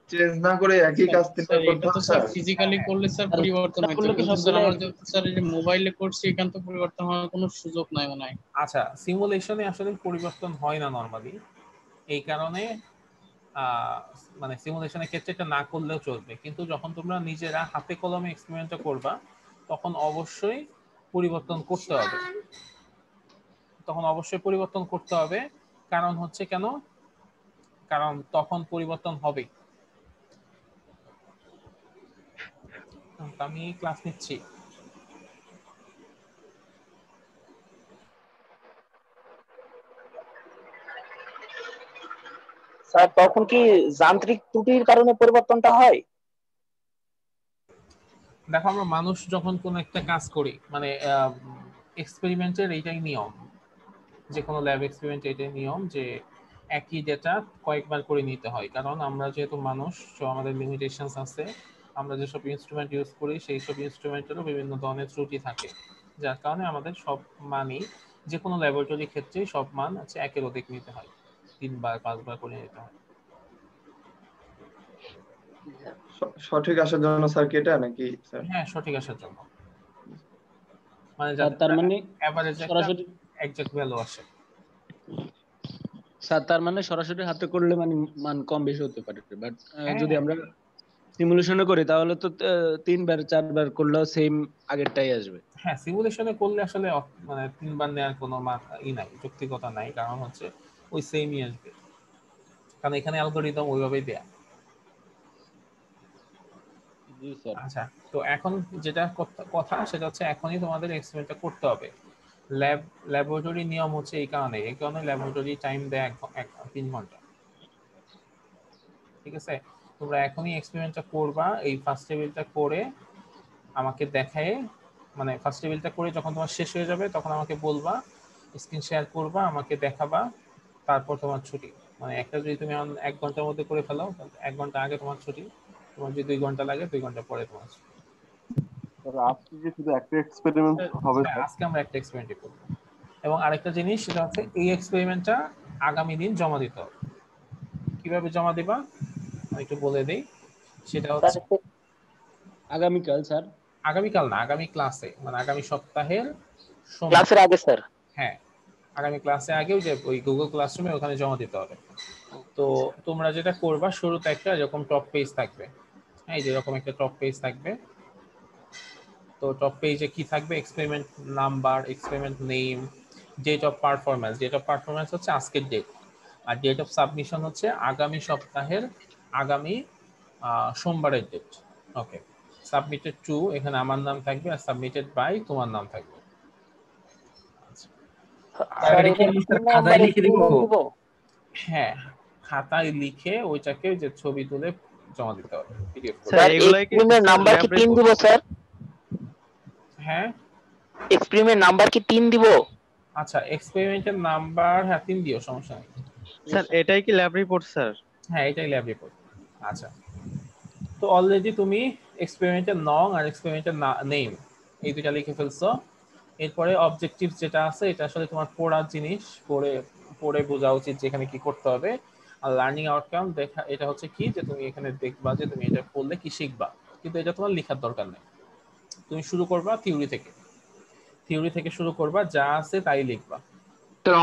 চেঞ্জ না করে একই কাজ তিনবার করতে এটা তো হবে স্যার স্যার? ফিজিক্যালি করলে স্যার পরিবর্তন হইতো, করলে তো কিন্তু স্যার সবগুলো আমরা যেহেতু স্যার এই যে মোবাইলে করছি এখানে তো পরিবর্তন হওয়ার কোনো সুযোগ নাই মনে হয়। আচ্ছা, সিমুলেশনে আসলে পরিবর্তন হয় না নরমালি, এই কারণে মানে সিমুলেশনের ক্ষেত্রে এটা না করলেও চলবে, কিন্তু যখন তোমরা নিজেরা হাতে কলমে এক্সপেরিমেন্টটা করবা তখন অবশ্যই পরিবর্তন করতে হবে, তখন অবশ্যই পরিবর্তন করতে হবে। কারণ হচ্ছে কেন? কারণ তখন পরিবর্তন হবে। আমি ক্লাস নিচ্ছি। স্যার তখন কি যান্ত্রিক ত্রুটির কারণে পরিবর্তনটা হয়? দেখো, আমরা মানুষ যখন কোনো একটা কাজ করি, মানে এক্সপেরিমেন্টের এইটাই নিয়ম, যে কোনো ল্যাব এক্সপেরিমেন্ট এটাই নিয়ম যে একই ডেটা কয়েকবার করে নিতে হয়, কারণ আমরা যেহেতু মানুষ, তো আমাদের লিমিটেশনস আছে। আমরা যেসব ইনস্ট্রুমেন্ট ইউজ করি সেই সব ইনস্ট্রুমেন্টেরও বিভিন্ন ধরনের ত্রুটি থাকে, যার কারণে আমাদের সব মানই, যে কোনো ল্যাবরেটরি ক্ষেত্রে সব মান হচ্ছে একের অধিক নিতে হয়, 3বার 5বার করে নিতে হয়। সঠিক আসার জন্য স্যার কি এটা নাকি স্যার? হ্যাঁ, সঠিক আসার জন্য, মানে তার মানে এভারেজ একটা সরাসরি এক্সাক্ট ভ্যালু আসে। স্যার তার মানে সরাসরি হাতে করলে মানে মান কম বেশি হতে পারে, বাট হ্যাঁ যদি আমরা সিমুলেশনে করি তাহলে তো 3 বার 4 বার করলেও সেম আগেরটাই আসবে। হ্যাঁ, সিমুলেশনে করলে আসলে মানে 3 বার নেওয়ার কোনো নাই, যৌক্তিকতা নাই, কারণ হচ্ছে ওই সেমই আসবে, কারণ এখানে অ্যালগরিদম ওইভাবেই দেয়া। জি স্যার। আচ্ছা, তো এখন যেটা কথা সেটা হচ্ছে এখনই তোমাদের এক্সপেরিমেন্টটা করতে হবে। ল্যাবরেটরি নিয়ম হচ্ছে এই কারণে ল্যাবরেটরি টাইম দেয় 3 ঘন্টা। ঠিক আছে, তোমরা এখনই এক্সপেরিমেন্টটা করবা, এই ফার্স্ট টেবিলটা করে আমাকে দেখায়, মানে ফার্স্ট টেবিলটা করে যখন তোমার শেষ হয়ে যাবে তখন আমাকে বলবা, স্ক্রিন শেয়ার করবা, আমাকে দেখাবা, তারপর তোমার ছুটি। মানে একটা যদি তুমি 1 ঘন্টার মধ্যে করে ফেলো, 1 ঘন্টা আগে তোমার ছুটি, তোমার যদি 2 ঘন্টা লাগে 2 ঘন্টা পরে তোমার ছুটি। আজকে কি শুধু একটা এক্সপেরিমেন্ট হবে হ্যাঁ, স্যার? আজকে আমরা একটা এক্সপেরিমেন্ট করব, এবং আরেকটা জিনিস সেটা হচ্ছে এই এক্সপেরিমেন্টটা আগামী দিন জমা দিতে হবে। কিভাবে জমা দিবা আমি একটু বলে দেই। সেটা হচ্ছে আগামীকাল স্যার? আগামীকাল না, আগামী ক্লাসে, মানে আগামী সপ্তাহের ক্লাসের আগে স্যার? হ্যাঁ, আগামী ক্লাসে আগেও যে ওই গুগল ক্লাসরুমে ওখানে জমা দিতে হবে। তো তোমরা যেটা করবা, শুরুতে একটা এরকম টপ পেজ থাকবে, এই যে এরকম একটা টপ পেজ থাকবে। তো টপ পেজে কি থাকবে? Experiment number, experiment name, date of performance. Date of performance হচ্ছে আজকের ডেট, আর ডেট অফ সাবমিশন হচ্ছে আগামী সপ্তাহের আগামী সোমবারের ডেট। ওকে, সাবমিটেড টু, এখানে আমার নাম থাকবে, আর সাবমিটেড বাই তোমার নাম থাকবে। খাতায় লিখে দিব? হ্যাঁ, খাতায় লিখে ওইটাকে যে ছবি তুলে জমা দিতে হবে পিডিএফ করে। স্যার এক্সপেরিমেন্ট নাম্বার কি 3 দিব স্যার? হ্যাঁ, এক্সপেরিমেন্ট নাম্বার কি 3 দিব? আচ্ছা, এক্সপেরিমেন্টের নাম্বার হ্যাঁ 3 দিও, সমস্যা নেই স্যার এটাই কি ল্যাব রিপোর্ট স্যার? হ্যাঁ, এটাই ল্যাব রিপোর্ট। আচ্ছা, তো অলরেডি তুমি এক্সপেরিমেন্টের নং আর এক্সপেরিমেন্টের নেম এই দুইটা লিখে ফেলছো। এরপরে অবজেক্টিভ যেটা আছে এটা আসলে তোমার পড়ার জিনিস, পড়ে বোঝা উচিত যে এখানে কি করতে হবে। আর লার্নিং আউটকাম দেখা, এটা হচ্ছে কি যে তুমি এখানে দেখবা যে তুমি এটা করলে কি শিখবা, কিন্তু এটা তোমার লেখার দরকার নেই। তুমি শুরু করবা থিওরি থেকে শুরু করবা, যা আছে তাই লিখবা। তার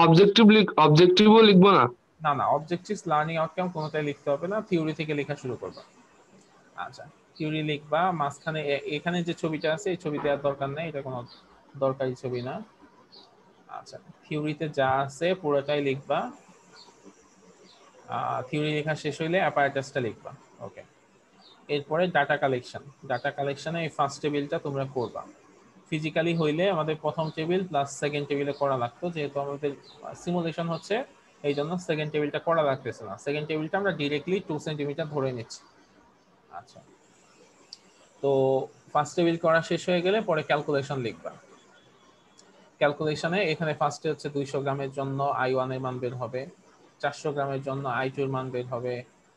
অবজেক্টিভও লিখবো না? না না, অবজেক্টিভস লার্নিং আউটকাম কোনোটাই লিখতে হবে না, থিওরি থেকে লেখা শুরু করবা। আচ্ছা, থিওরি লিখবা, মাঝখানে এখানে যে ছবিটা আছে এই ছবি দেওয়ার দরকার নেই, এটা কোনো দরকারি ছবি না। আচ্ছা, থিওরিতে যা আছে পুরোটাই লিখবা। থিওরি লেখা শেষ হইলে অ্যাপারেটাসটা লিখবা। ওকে, এরপরে ডাটা কালেকশনে এই ফার্স্ট টেবিলটা তোমরা করবা। ফিজিক্যালি হইলে আমাদের প্রথম টেবিল প্লাস সেকেন্ড টেবিলে করা লাগতো, যেহেতু আমাদের সিমুলেশন হচ্ছে এই জন্য সেকেন্ড টেবিলটা করা লাগতেছে না। সেকেন্ড টেবিলটা আমরা ডিরেক্টলি 2 সেন্টিমিটার ধরে নিচ্ছি। আচ্ছা, তো ফার্স্ট টেবিল করা শেষ হয়ে গেলে পরে ক্যালকুলেশন লিখবা। ক্যালকুলেশনে এখানে ফার্স্টে হচ্ছে 200 গ্রামের জন্য I1 এর মান বের হবে, 400 গ্রামের জন্য I2 এর মান বের হবে,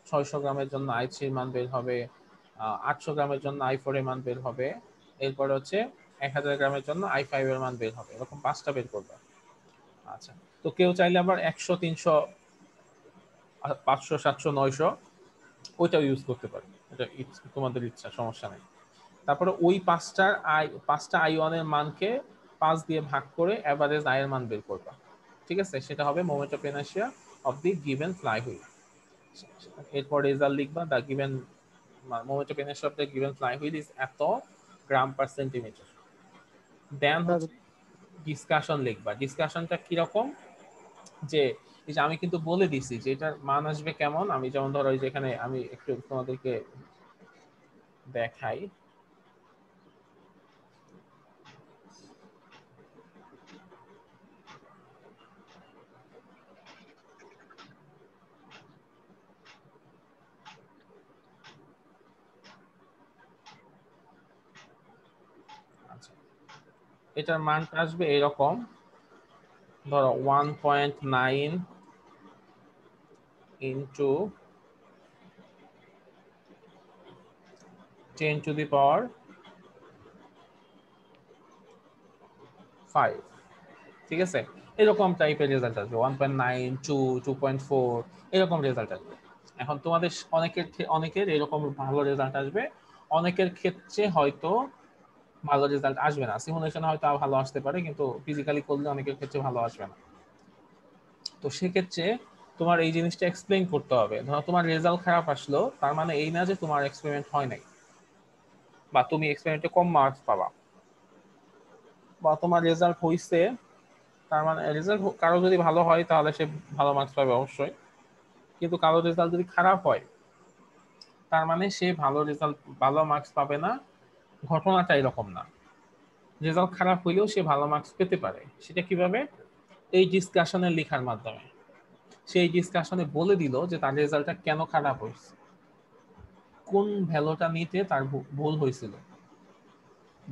600 গ্রামের জন্য I3 এর মান বের হবে, 800 গ্রামের জন্য I4 এর মান বের হবে, এরপর হচ্ছে 1000 গ্রামের জন্য I5 এর মান বের হবে। এরকম 5টা বের করবে। আচ্ছা, তো কেউ চাইলে আবার 100, 300, 500, 700, 900 ওইটাও ইউজ করতে পারে, এটা তোমাদের ইচ্ছা, সমস্যা নেই। তারপরে ওই পাঁচটা I1 এর মানকে 5 দিয়ে ভাগ করে এভারেজ I এর মান বের করবা। ঠিক আছে, সেটা হবে moment of inertia of the given flywheel. এরপর রেজাল্ট লিখবা, the given moment of inertia of the given flywheel is এত গ্রাম পার সেন্টিমিটার। দেন হচ্ছে ডিসকাশন লিখবা। ডিসকাশনটা কিরকম, যে এই যে আমি কিন্তু বলে দিছি যে এটার মান আসবে কেমন। আমি যেমন ধরো এই যেখানে আমি একটু তোমাদেরকে দেখাই। এটার মানটা আসবে এরকম, ধরো 1.9 ইন্টু 10 to the power 5। ঠিক আছে, এরকম টাইপের রেজাল্ট আসবে, 1.9, 2, 2.4 এরকম রেজাল্ট আসবে। এখন তোমাদের অনেকের এরকম ভালো রেজাল্ট আসবে, অনেকের ক্ষেত্রে হয়তো ভালো রেজাল্ট আসবে না। সিমুলেশনে হয়তো ভালো আসতে পারে, কিন্তু ফিজিক্যালি করলে অনেকের ক্ষেত্রে ভালো আসবে না। তো সেক্ষেত্রে তোমার এই জিনিসটা এক্সপ্লেইন করতে হবে। ধরো তোমার রেজাল্ট খারাপ আসলো, তার মানে এই না যে তোমার এক্সপেরিমেন্ট হয় নাই বা তুমি এক্সপেরিমেন্টে কম মার্কস পাবা, বা তোমার রেজাল্ট হইছে তার মানে রেজাল্ট কারো যদি ভালো হয় তাহলে সে ভালো মার্কস পাবে অবশ্যই, কিন্তু কারো রেজাল্ট যদি খারাপ হয় তার মানে সে ভালো মার্কস পাবে না। ঘটনাটা এরকম না, রেজাল্ট খারাপ হইলেও সে ভালো মার্কস পেতে পারে। সেটা কিভাবে? এই ডিসকাশনের লেখার মাধ্যমে সেই ডিসকাশনে বলে দিল যে তার রেজাল্টটা কেন খারাপ হয়েছে, কোন ভ্যালুটা নিতে তার ভুল হয়েছিল,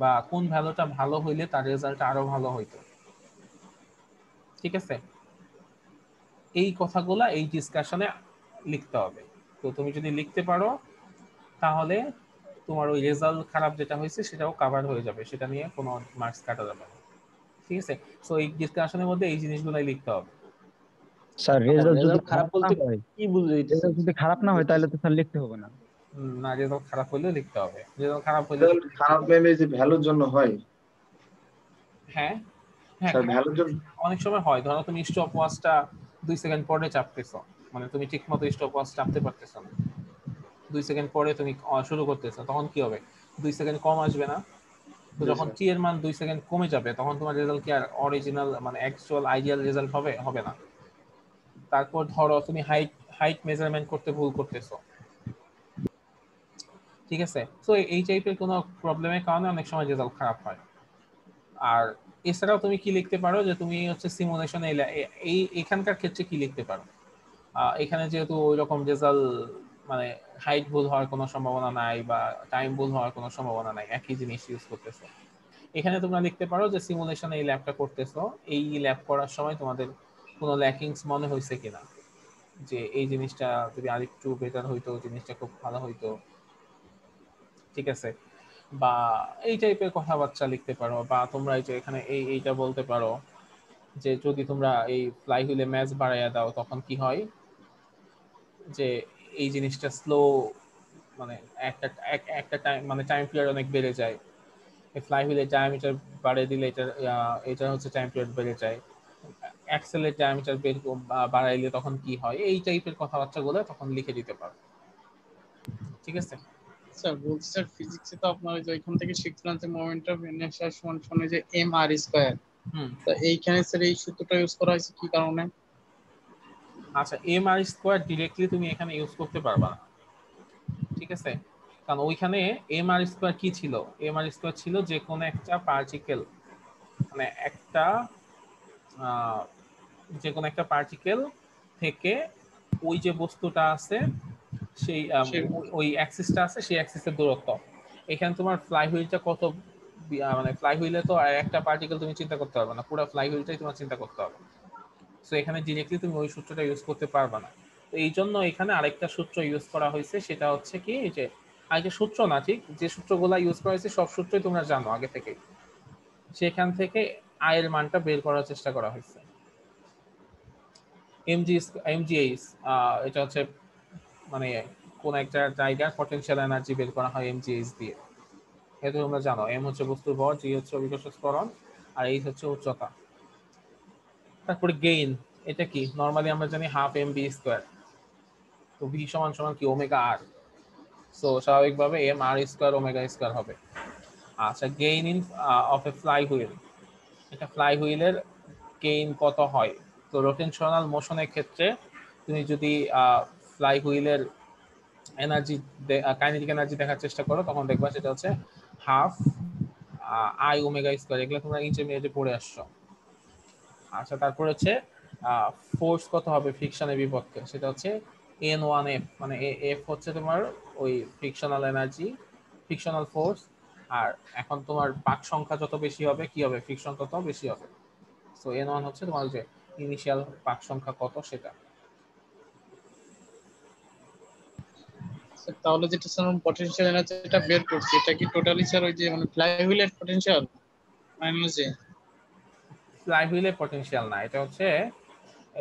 বা কোন ভ্যালুটা ভালো হইলে তার রেজাল্টটা আরো ভালো হইতো। ঠিক আছে, এই কথাগুলা এই ডিসকাশনে লিখতে হবে। তো তুমি যদি লিখতে পারো তাহলে তোমার ওই রেজাল্ট খারাপ যেটা হয়েছে সেটাও কাভার হয়ে যাবে, সেটা নিয়ে কোনো মার্কস কাটা যাবে না। ঠিক আছে, সো এই ডিসকাশনের মধ্যে এই জিনিসগুলাই লিখতে হবে। স্যার রেজাল্ট যদি রেজাল্ট খারাপ খারাপ না বলতে হয়, কি বুঝাইতেছেন? রেজাল্ট যদি খারাপ না হয় তাহলে তো স্যার লিখতে হবে না। না, রেজাল্ট খারাপ হইলেও লিখতে হবে। রেজাল্ট খারাপ হইলে রেজাল্ট খারাপ মেনে যে ভ্যালুর জন্য হয়, হ্যাঁ হ্যাঁ স্যার ভ্যালুর জন্য অনেক সময় হয়। ধরো তুমি স্টপ ওয়াচটা 2 সেকেন্ড পরে চাপতেছো, মানে তুমি ঠিক মতো স্টপ ওয়াচ চাপতে পারতেছো না, 2 সেকেন্ড পরে তুমি শুরু করতেছো, তখন কি হবে? 2 সেকেন্ড কম আসবে না? তো জি যখন স্যার। টি এর মান 2 সেকেন্ড কমে যাবে তখন তোমার রেজাল্ট কি আর অরিজিনাল মানে অ্যাকচুয়াল আইডিয়াল রেজাল্ট হবে? হবে না। তারপর ধরো তুমি হাইট মেজারমেন্ট করতে ভুল করতেছো, ঠিক আছে, তো এই টাইপের কোনো প্রবলেমের কারণে অনেক সময় রেজাল্ট খারাপ হয়। আর এছাড়াও তুমি কি লিখতে পারো যে তুমি হচ্ছে সিমুলেশনে এই এখানকার ক্ষেত্রে কি লিখতে পারো, এখানে যেহেতু ওই রকম রেজাল্ট মানে হাইট ভুল হওয়ার কোনো সম্ভাবনা নাই বা টাইম ভুল হওয়ার কোনো সম্ভাবনা নাই, একই জিনিস ইউজ করতেছো, এখানে তোমরা লিখতে পারো যে সিমুলেশনে এই ল্যাবটা করতেছো, এই ল্যাব করার সময় তোমাদের কোনো ল্যাকিংস মনে হয়েছে কিনা, যে এই জিনিসটা যদি আরেকটু বেটার হইতো, জিনিসটা খুব ভালো হইতো। ঠিক আছে, বা এই টাইপের কথাবার্তা লিখতে পারো, বা তোমরা এই যে এখানে এইটা বলতে পারো যে যদি তোমরা এই ফ্লাই হুইলে ম্যাচ বাড়াইয়া দাও তখন কি হয়, যে এই জিনিসটা স্লো মানে একটা টাইম মানে টাইম পিরিয়ড অনেক বেড়ে যায়। এই ফ্লাই হুইলের ডায়ামিটার বাড়িয়ে দিলে এটা হচ্ছে টাইম পিরিয়ড বেড়ে যায়। অ্যাক্সেলের ডায়ামিটার বাড়াইলে তখন কি হয়, এই টাইপের কথাবার্তাগুলো তখন লিখে দিতে পারো। ঠিক আছে, স্যার বলছি স্যার ফিজিক্সে তো আপনার ওই যে এখান থেকে শিখছিলাম যে মোমেন্ট অফ ইনার্শিয়া সমান সমান যে এম আর স্কয়ার, হুম, তো এইখানে স্যার এই সূত্রটা ইউজ করা হয়েছে কি কারণে? আচ্ছা, এম আর স্কোয়ার ডিরেক্টলি তুমি এখানে ইউজ করতে পারবা না। ঠিক আছে, কারণ ওইখানে এম আর স্কোয়ার কি ছিল? এম আর স্কোয়ার ছিল যে কোনো একটা পার্টিকেল মানে একটা যে কোনো একটা পার্টিকেল থেকে ওই যে বস্তুটা আছে সেই ওই অ্যাক্সিসটা আছে সেই অ্যাক্সিসের দূরত্ব। এখানে তোমার ফ্লাই হুইলটা কত মানে ফ্লাই হুইলে তো একটা পার্টিকেল তুমি চিন্তা করতে পারবে না, পুরো ফ্লাই হুইলটাই তোমার চিন্তা করতে হবে। সো এখানে ডিরেক্টলি তুমি ওই সূত্রটা ইউজ করতে পারবে না। তো এই জন্য এখানে আরেকটা সূত্র ইউজ করা হয়েছে, সেটা হচ্ছে কি যে আরেকটা সূত্র না, ঠিক যে সূত্রগুলা ইউজ করা হয়েছে সব সূত্রই তোমরা জানো আগে থেকে, সেখান থেকে আয়ের মানটা বের করার চেষ্টা করা হয়েছে। এমজিএইচ এটা হচ্ছে মানে কোন একটা জায়গার পটেনশিয়াল এনার্জি বের করা হয় এমজিএইচ দিয়ে। এটা তোমরা জানো, এম হচ্ছে বস্তুর ভর, জি হচ্ছে অভিকর্ষ ত্বরণ, আর এইচ হচ্ছে উচ্চতা। তারপরে গেইন, এটা কি নরমালি আমরা জানি হাফ এম বি স্কোয়ার, তো ভি সমান সমান কি ওমেগা আর, সো স্বাভাবিকভাবে M R square omega square হবে। আচ্ছা, gain in of a fly wheel, এটা ফ্লাই হুইলের গেইন কত হয়? তো রোটেনশনাল মোশনের ক্ষেত্রে তুমি যদি ফ্লাই হুইলের এনার্জি কাইনেটিক এনার্জি দেখার চেষ্টা করো তখন দেখবা সেটা হচ্ছে হাফ আই ওমেগা স্কোয়ার, এগুলো তোমরা ইন্টারমিডিয়েটে পড়ে আসছো। আচ্ছা, তারপর হচ্ছে ফোর্স কত হবে ফ্রিকশনের বিপক্ষে, সেটা হচ্ছে N1F, মানে এফ হচ্ছে তোমার ওই ফ্রিকশনাল এনার্জি, ফ্রিকশনাল ফোর্স। আর এখন তোমার পাক সংখ্যা যত বেশি হবে কি হবে, ফ্রিকশন তত বেশি হবে। সো N1 হচ্ছে তোমার যে ইনিশিয়াল পাক সংখ্যা কত সেটা। তাহলে যেটা স্যার পটেনশিয়াল এনার্জি যেটা বের করছি এটা কি টোটালি স্যার ওই যে মানে ফ্লাই হুইলের পটেনশিয়াল মাইনাস যে ফ্লাই হুইলের পটেনশিয়াল না, এটা হচ্ছে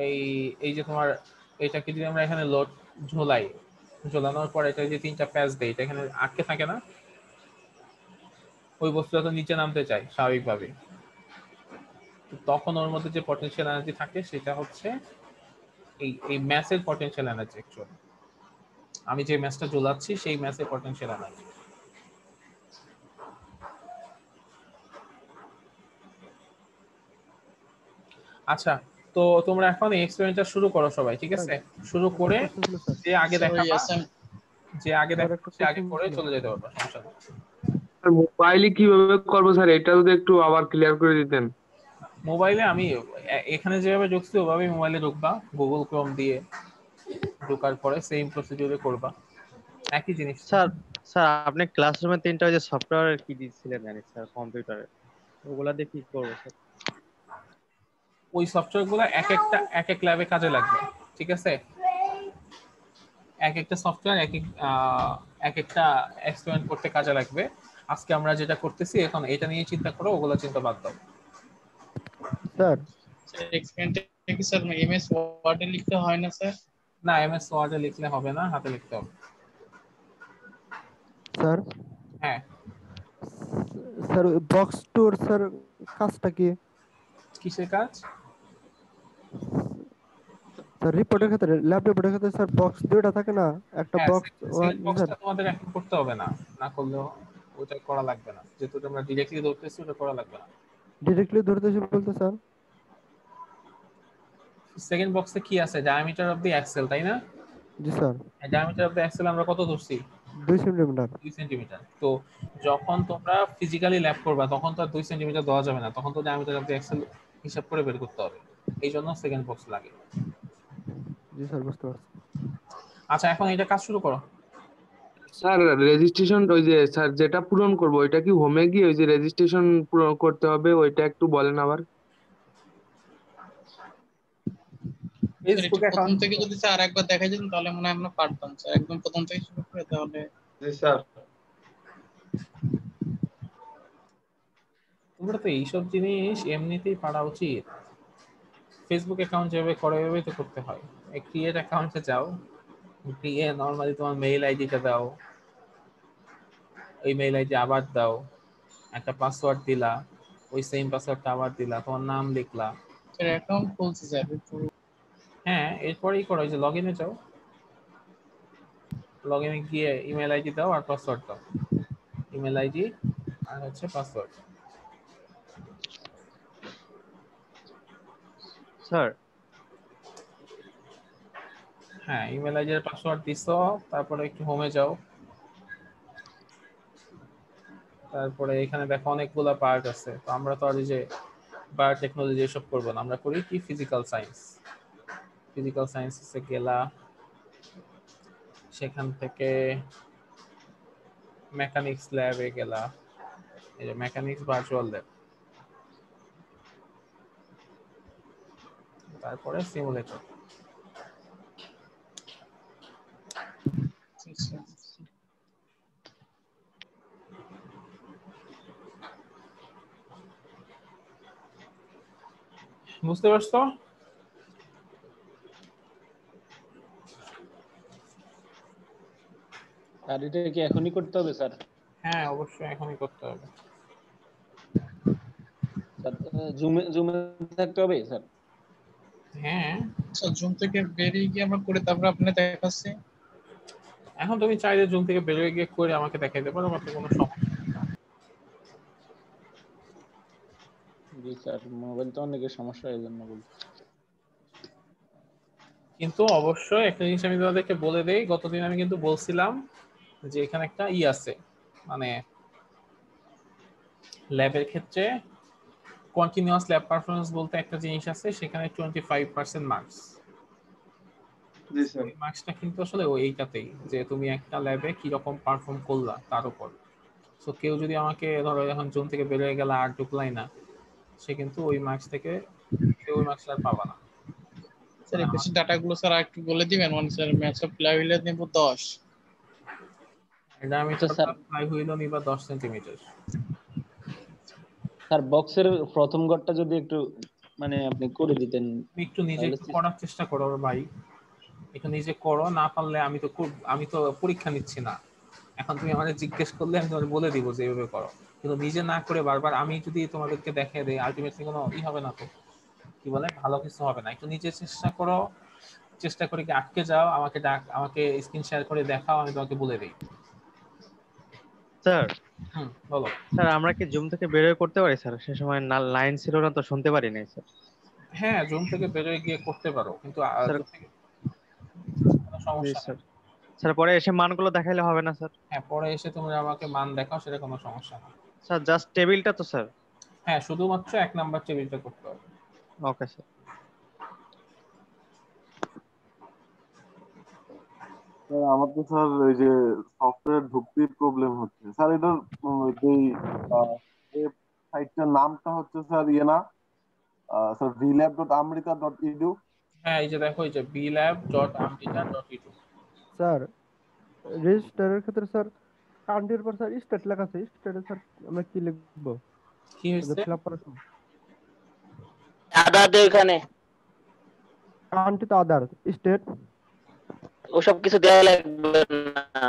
এই এই যে তোমার এটাকে যদি আমরা এখানে লোড ঝোলাই, ঝোলানোর পর এটা যে তিনটা প্যাচ দেয় এটা এখানে আটকে থাকে না, ওই বস্তুটা তো নিচে নামতে চাই স্বাভাবিকভাবে, তখন ওর মধ্যে যে পটেনশিয়াল এনার্জি থাকে সেটা হচ্ছে এই ম্যাসের পটেনশিয়াল এনার্জি অ্যাকচুয়ালি আমি যে ম্যাসটা ঝোলাচ্ছি সেই ম্যাসের পটেনশিয়াল এনার্জি। আচ্ছা, তো তোমরা এখন এই এক্সপেরিমেন্টটা শুরু করো সবাই, ঠিক আছে? শুরু করে যে আগে দেখাবা, যে আগে দেখাবা সে আগে করে চলে যেতে পারবা, সমস্যা নেই। মোবাইলে কিভাবে করবো স্যার, এটা যদি একটু আবার ক্লিয়ার করে দিতেন। মোবাইলে আমি এখানে যেভাবে ঢুকছি ওভাবেই মোবাইলে ঢুকবা, গুগল ক্রোম দিয়ে ঢোকার পরে সেম প্রসিডিউরে করবা, একই জিনিস। স্যার স্যার আপনি ক্লাসরুমে 3টা ওই যে সফটওয়্যার কি দিয়েছিলেন জানি স্যার কম্পিউটারে, ওগুলা দিয়ে কি করবো স্যার? ওই সফটওয়্যারগুলো এক এক ল্যাবে কাজে লাগবে, ঠিক আছে? এক একটা সফটওয়্যার এক একটা এক্সপেরিমেন্ট করতে কাজে লাগবে। আজকে আমরা যেটা করতেছি এখন এটা নিয়ে চিন্তা করো, ওগুলো চিন্তা বাদ দাও। স্যার এক্সপেরিমেন্টে কি স্যার এমএস ওয়ার্ডে লিখতে হয় না স্যার? না, এমএস ওয়ার্ডে লিখলে হবে না, হাতে লিখতে হবে। স্যার হ্যাঁ স্যার বক্স টুর স্যার কাজটা কি? কিসের কাজ? স্যার রিপোর্টের ক্ষেত্রে, ল্যাব রিপোর্টের ক্ষেত্রে স্যার বক্স দুটো থাকে না, একটা হ্যাঁ, বক্স সেকেন্ড বক্সটা তোমাদের এখন করতে হবে না, না করলেও ওটা করা লাগবে না, যেহেতু তোমরা ডিরেক্টলি ধরতেছো ওটা করা লাগবে না। ডিরেক্টলি ধরতেছি বলতে স্যার সেকেন্ড বক্সে কি আছে? ডায়ামিটার অফ দি অ্যাক্সেল, তাই না? জি sir. Diameter of the axle আমরা কত ধরছি? 2 সেন্টিমিটার। 2 সেন্টিমিটার। তো যখন তোমরা ফিজিক্যালি ল্যাব করবা তখন তো আর 2 সেন্টিমিটার দেওয়া যাবে না, তখন তো ডায়ামিটার অফ দি অ্যাক্সেল হিসাব করে বের করতে হবে, এই জন্য সেকেন্ড বক্স লাগে। জি স্যার বুঝতে পারছি। আচ্ছা, এখন এটা কাজ শুরু করো। স্যার রেজিস্ট্রেশন ওই যে স্যার যেটা পূরণ করবো ওইটা কি হোমে গিয়ে ওই যে রেজিস্ট্রেশন পূরণ করতে হবে, ওইটা একটু বলেন আবার। ফেসবুক অ্যাকাউন্ট থেকে যদি স্যার একবার দেখাই দিন তাহলে মনে হয় আমরা পারতাম স্যার, একদম প্রথম থেকে শুরু করে তাহলে। জি স্যার। তোমরা তো এইসব জিনিস এমনিতেই পারা উচিত। ফেসবুক অ্যাকাউন্ট যেভাবে করে ওইভাবেই তো করতে হয়। ক্রিয়েট অ্যাকাউন্টে যাও, গিয়ে নরমালি তোমার মেইল আইডিটা দাও, ওই মেইল আইডি আবার দাও, একটা পাসওয়ার্ড দিলা, ওই সেম পাসওয়ার্ডটা আবার দিলা, তোমার নাম লিখলা। স্যার অ্যাকাউন্ট খুলছি স্যার। হ্যাঁ, এরপরেই করো, যে লগইনে যাও, লগইনে গিয়ে ইমেল আইডি দাও আর পাসওয়ার্ড দাও, ইমেল আইডি আর হচ্ছে পাসওয়ার্ড। স্যার হ্যাঁ, ইমেল আইডি আর পাসওয়ার্ড দিছো, তারপরে একটু হোমে যাও, তারপরে এখানে দেখো অনেকগুলা পার্ট আছে। তো আমরা তো আর এই যে বায়োটেকনোলজি এসব করবো না, আমরা করি কি ফিজিক্যাল সায়েন্স। ফিজিক্যাল সায়েন্সে গেলা, সেখান থেকে মেকানিক্স ল্যাবে গেলা, এই যে মেকানিক্স ভার্চুয়াল ল্যাব, তারপরে সিমুলেটর। বুঝতে পারছো? আর এটা কি এখনই করতে হবে স্যার? হ্যাঁ, অবশ্যই এখনই করতে হবে। জুমে থাকতে হবে স্যার? হ্যাঁ স্যার জুম থেকে বেরিয়ে গিয়ে আমরা করে তারপর আপনি দেখাচ্ছি। এখন তুমি চাইলে জুম থেকে বেরিয়ে গিয়ে করে আমাকে দেখাইতে পারো, মাত্র কোনো সমস্যা। জি স্যার, মোবাইল তো অনেকের সমস্যা, এই জন্য বলছি। কিন্তু অবশ্যই একটা জিনিস আমি তোমাদেরকে বলে দেই, গতদিন আমি কিন্তু বলছিলাম যে এখানে একটা আছে, মানে ল্যাবের ক্ষেত্রে কন্টিনিউয়াস ল্যাব পারফরম্যান্স বলতে একটা জিনিস আছে, সেখানে 25% মার্কস। জি স্যার। এই মার্কসটা কিন্তু আসলে এইটাতেই যে তুমি একটা ল্যাবে কি রকম পারফর্ম করলা তার উপর। সো কেউ যদি আমাকে ধরো এখন জুন থেকে বের হয়ে গেল আর ঢুকলাই না, সে কিন্তু ওই মার্কস থেকে ওই মার্কস আর পাবা না। স্যার এই বেশি ডাটাগুলো স্যার একটু বলে দিবেন। মানে স্যার ম্যাথস অফ ফ্লাইহুইলের নেব 10, এটা আমি তো স্যার ফ্লাই হুইল নিবা 10 সেন্টিমিটার। স্যার বক্সের প্রথম ঘরটা যদি একটু মানে আপনি করে দিতেন। একটু নিজে একটু করার চেষ্টা করো ভাই, একটু নিজে করো, না পারলে আমি তো পরীক্ষা নিচ্ছি না, এখন তুমি আমাদের জিজ্ঞেস করলে আমি তোমাদের বলে দিব যে এইভাবে করো, কিন্তু নিজে না করে বারবার আমি যদি তোমাদেরকে দেখিয়ে দেই আলটিমেটলি কোনো হবে না, তো কি বলে ভালো কিছু হবে না। একটু নিজে চেষ্টা করো, চেষ্টা করি কি আটকে যাও, আমাকে স্ক্রিন শেয়ার করে দেখাও, আমি তোমাকে বলে দিই। স্যার বলো। স্যার আমরা কি জুম থেকে বের হয়ে করতে পারি স্যার? সে সময় লাইন ছিল না তো শুনতে পারি নাই স্যার। হ্যাঁ, জুম থেকে বেরোয় গিয়ে করতে পারো, কিন্তু স্যার জুম থেকে কোনো সমস্যা নেই। স্যার স্যার পরে এসে মানগুলো দেখাইলে হবে না স্যার? হ্যাঁ, পরে এসে তুমি আমাকে মান দেখাও, সেটা কোনো সমস্যা না। স্যার জাস্ট টেবিলটা তো স্যার? হ্যাঁ, শুধুমাত্র 1 নাম্বার টেবিলটা করতে হবে। Okay sir. স্যার আমার তো স্যার ওই যে সফটওয়্যার ঢুকতেই প্রবলেম হচ্ছে স্যার। এটার যেই সাইটটার নামটা হচ্ছে স্যার ইয়ে না স্যার vlab.amrita.edu। হ্যাঁ, এই যে দেখো, এই যে blab.amrita.edu। স্যার রেজিস্টারের ক্ষেত্রে স্যার কান্ট্রির পর স্যার স্টেট লেখা আছে, স্টেটে স্যার আমরা কি লিখবো কি হয়েছে? ফিল আপ করার সময়? আদার দে এখানে কান্ট্রি তো আদার, স্টেট ওসব কিছু দেওয়া লাগবে না।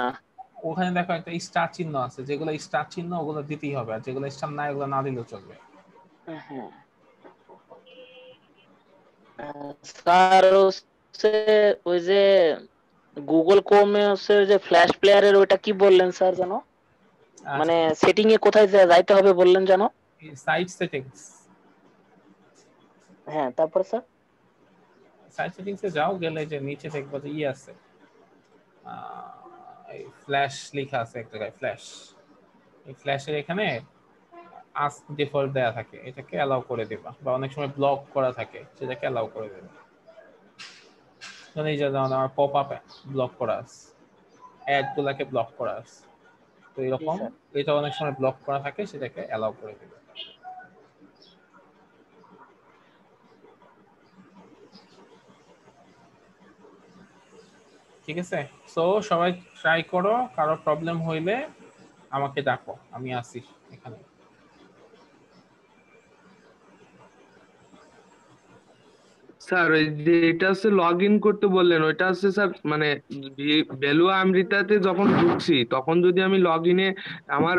ওখানে দেখো একটা স্টার চিহ্ন আছে, যেগুলো স্টার চিহ্ন ওগুলো দিতেই হবে, আর যেগুলো স্টার নাই ওগুলো না দিলেও চলবে। হ্যাঁ স্যার হচ্ছে ওই যে গুগল ক্রোমে হচ্ছে ওই যে ফ্ল্যাশ প্লেয়ারের ওইটা কি বললেন স্যার জানো? মানে সেটিং এ কোথায় যাইতে হবে বললেন জানো? Site settings. হ্যাঁ, তারপর স্যার সাইট সেটিংস এ যাও, গেলে যে নিচে দেখবো যে আছে এই ফ্ল্যাশ লেখা আছে একটা জায়গায়, ফ্ল্যাশ। এই ফ্ল্যাশের এখানে আস্ক ডিফল্ট দেয়া থাকে, এটাকে অ্যালাউ করে দিবা, বা অনেক সময় ব্লক করা থাকে সেটাকে অ্যালাউ করে দিবা। এই যে আমার পপ আপ ব্লক করা আছে, অ্যাড গুলাকে ব্লক করা আছে, তো এরকম এটা অনেক সময় ব্লক করা থাকে, সেটাকে অ্যালাউ করে দিবে। ঠিক আছে, সো সবাই ট্রাই করো, কারো প্রবলেম হইলে আমাকে ডাকো, আমি আসি এখানে। স্যার ওই যে এটা হচ্ছে লগ ইন করতে বললেন, ওইটা হচ্ছে স্যার মানে ভ্যালু আমৃতাতে যখন ঢুকছি তখন যদি আমি লগ ইনে আমার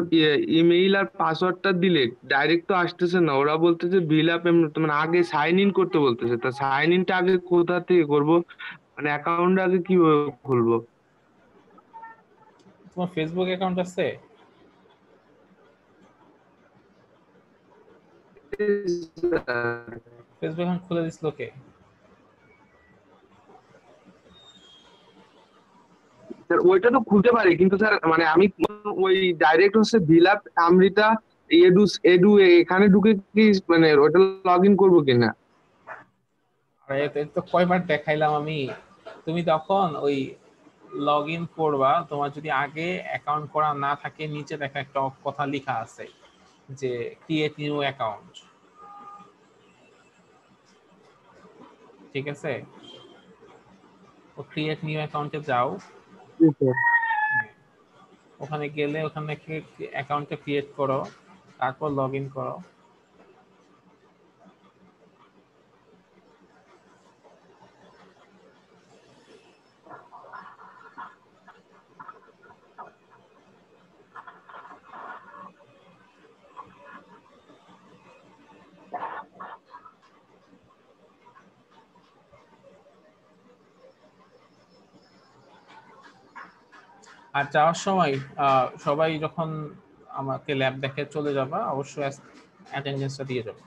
ইমেইল আর পাসওয়ার্ডটা দিলে ডাইরেক্ট তো আসতেছে না, ওরা বলতেছে বিল আপ, মানে আগে সাইন ইন করতে বলতেছে। তা সাইন ইনটা আগে কোথা থেকে করবো, মানে অ্যাকাউন্ট আগে কিভাবে খুলবো? তোমার ফেসবুক অ্যাকাউন্ট আছে? ফেসবুক অ্যাকাউন্ট খুলে দিছিল কে? স্যার ওইটা তো খুলতে পারি, কিন্তু স্যার মানে আমি ওই ডাইরেক্ট হচ্ছে বিলাপ আমৃতা এডু এডু এখানে ঢুকে কি মানে ওটা লগ ইন করবো কিনা? আরে এটা তো কয়বার দেখাইলাম আমি। তুমি তখন ওই লগ ইন করবা, তোমার যদি আগে অ্যাকাউন্ট করা না থাকে, নিচে দেখা একটা কথা লেখা আছে যে ক্রিয়েট নিউ অ্যাকাউন্ট, ঠিক আছে? ও ক্রিয়েট নিউ অ্যাকাউন্টে যাও, ওখানে গেলে ওখানে অ্যাকাউন্টটা ক্রিয়েট করো, তারপর লগ ইন করো। আর যাওয়ার সময় সবাই যখন আমাকে ল্যাব দেখে চলে যাবা, অবশ্যই অ্যাটেন্ডেন্সটা দিয়ে যাবে।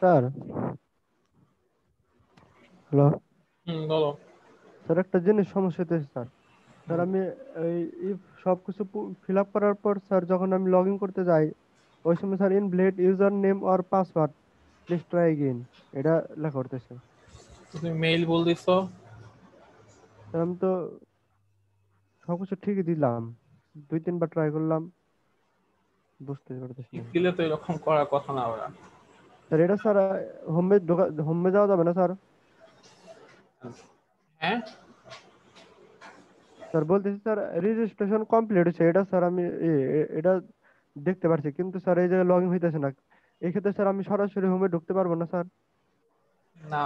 স্যার হ্যালো বলো। স্যার একটা জিনিস সমস্যা হতেছে স্যার। স্যার আমি এই সবকিছু ফিল আপ করার পর স্যার যখন আমি লগ ইন করতে যাই, ওই সময় sir invalid user name or password, please try again, এটা লেখা করতেছে। তুমি মেইল বল দিছো? স্যার আমি তো সবকিছু ঠিকই দিলাম, 2-3 বার ট্রাই করলাম, বুঝতে পারতেছি না দিলে তো এরকম করার কথা না ওরা। স্যার। এটা স্যার হোমে যাওয়া যাবে না স্যার? হ্যাঁ স্যার বলতেছি স্যার রেজিস্ট্রেশন কমপ্লিট হয়েছে, এটা স্যার আমি এটা দেখতে পারছি, কিন্তু স্যার এই জায়গায় লগ ইন হইতেছে না। এই ক্ষেত্রে স্যার আমি সরাসরি হোমে ঢুকতে পারবো না স্যার? না,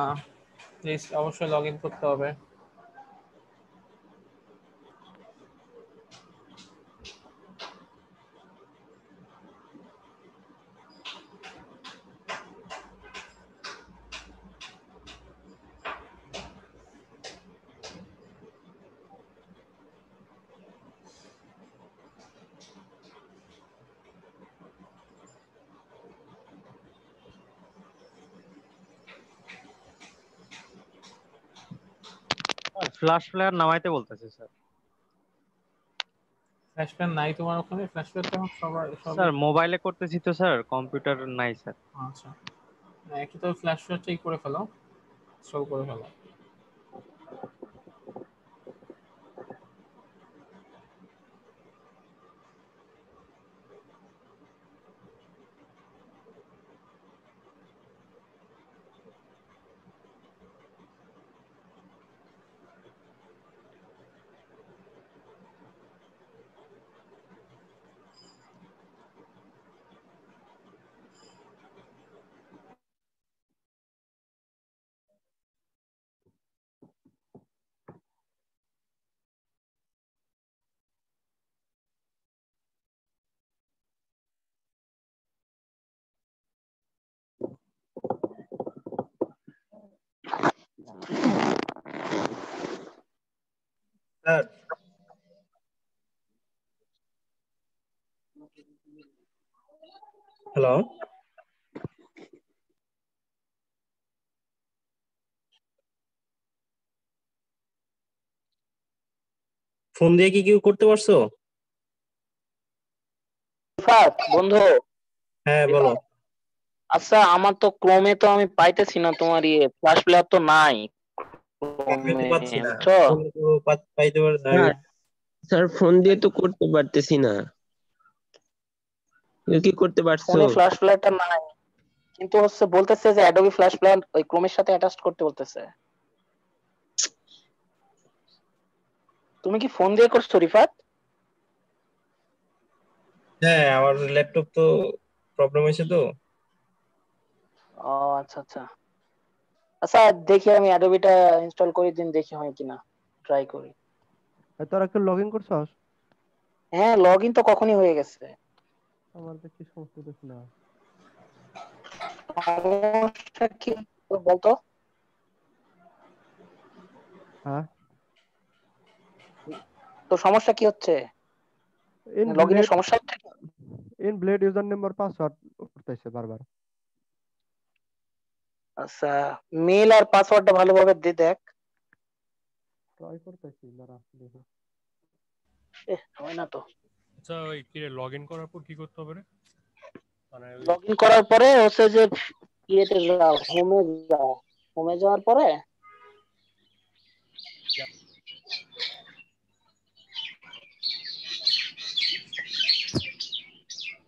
প্লিজ অবশ্যই লগ ইন করতে হবে। ফ্ল্যাশ প্লেয়ার নামাইতে বলতেছে স্যার। ফ্ল্যাশ প্যান নাই তোমার ওখানে? ফ্ল্যাশ প্যান তো এখন সবার স্যার মোবাইলে করতেছি তো স্যার, কম্পিউটার নাই স্যার। আচ্ছা, একই তো ফ্ল্যাশ প্যানটাই করে ফেলো, ইনস্টল করে ফেলো। স্যার হ্যালো, ফোন দিয়ে কি কেউ করতে পারছো? বন্ধু, হ্যাঁ বলো। আচ্ছা আমার তো ক্রোমে তো আমি পাইতেছি না তোমার ফ্ল্যাশ প্লেয়ার তো নাই আমি তো ক্রোমে, পাচ্ছি না, বুঝছো? ফোন তো পাইতে পার। স্যার স্যার ফোন দিয়ে তো করতে পারতেছি না। কেউ কি করতে পারছো? ফোনে ফ্ল্যাশ প্লেয়ারটা নাই, কিন্তু বলতেছে যে অ্যাডোবি ফ্ল্যাশ প্লেয়ার ওই ক্রোমের সাথে অ্যাটাচ করতে বলতেছে। তুমি কি ফোন দিয়ে করছো রিফাত? হ্যাঁ আমার ল্যাপটপ তো প্রবলেম হয়েছে তো। ও আচ্ছা আচ্ছা আচ্ছা, দেখি আমি অ্যাডোবিটা ইনস্টল করে দিন, দেখি হয় কিনা, ট্রাই করি। তোরা কি লগ ইন করছস? হ্যাঁ লগ ইন তো কখনই হয়ে গেছে। আমার দেখি সমস্যা হইতেছে না। সমস্যা কি বলতো? হ্যাঁ তো সমস্যা কি হচ্ছে? লগ ইনের সমস্যা হচ্ছে? ইনভ্যালিড ইউজার নেম আর পাসওয়ার্ড করতেছে বারবার। আচ্ছা, মেল আর পাসওয়ার্ডটা ভালোভাবে দিয়ে দেখ। ট্রাই করতেছি, দাঁড়া দেখি। হয় না তো। আচ্ছা ওই কি রে, লগ ইন করার পর কি করতে হবে রে? মানে লগ ইন করার পরে যে ইয়েতে যাও, হোমে যাও। হোমে যাওয়ার পরে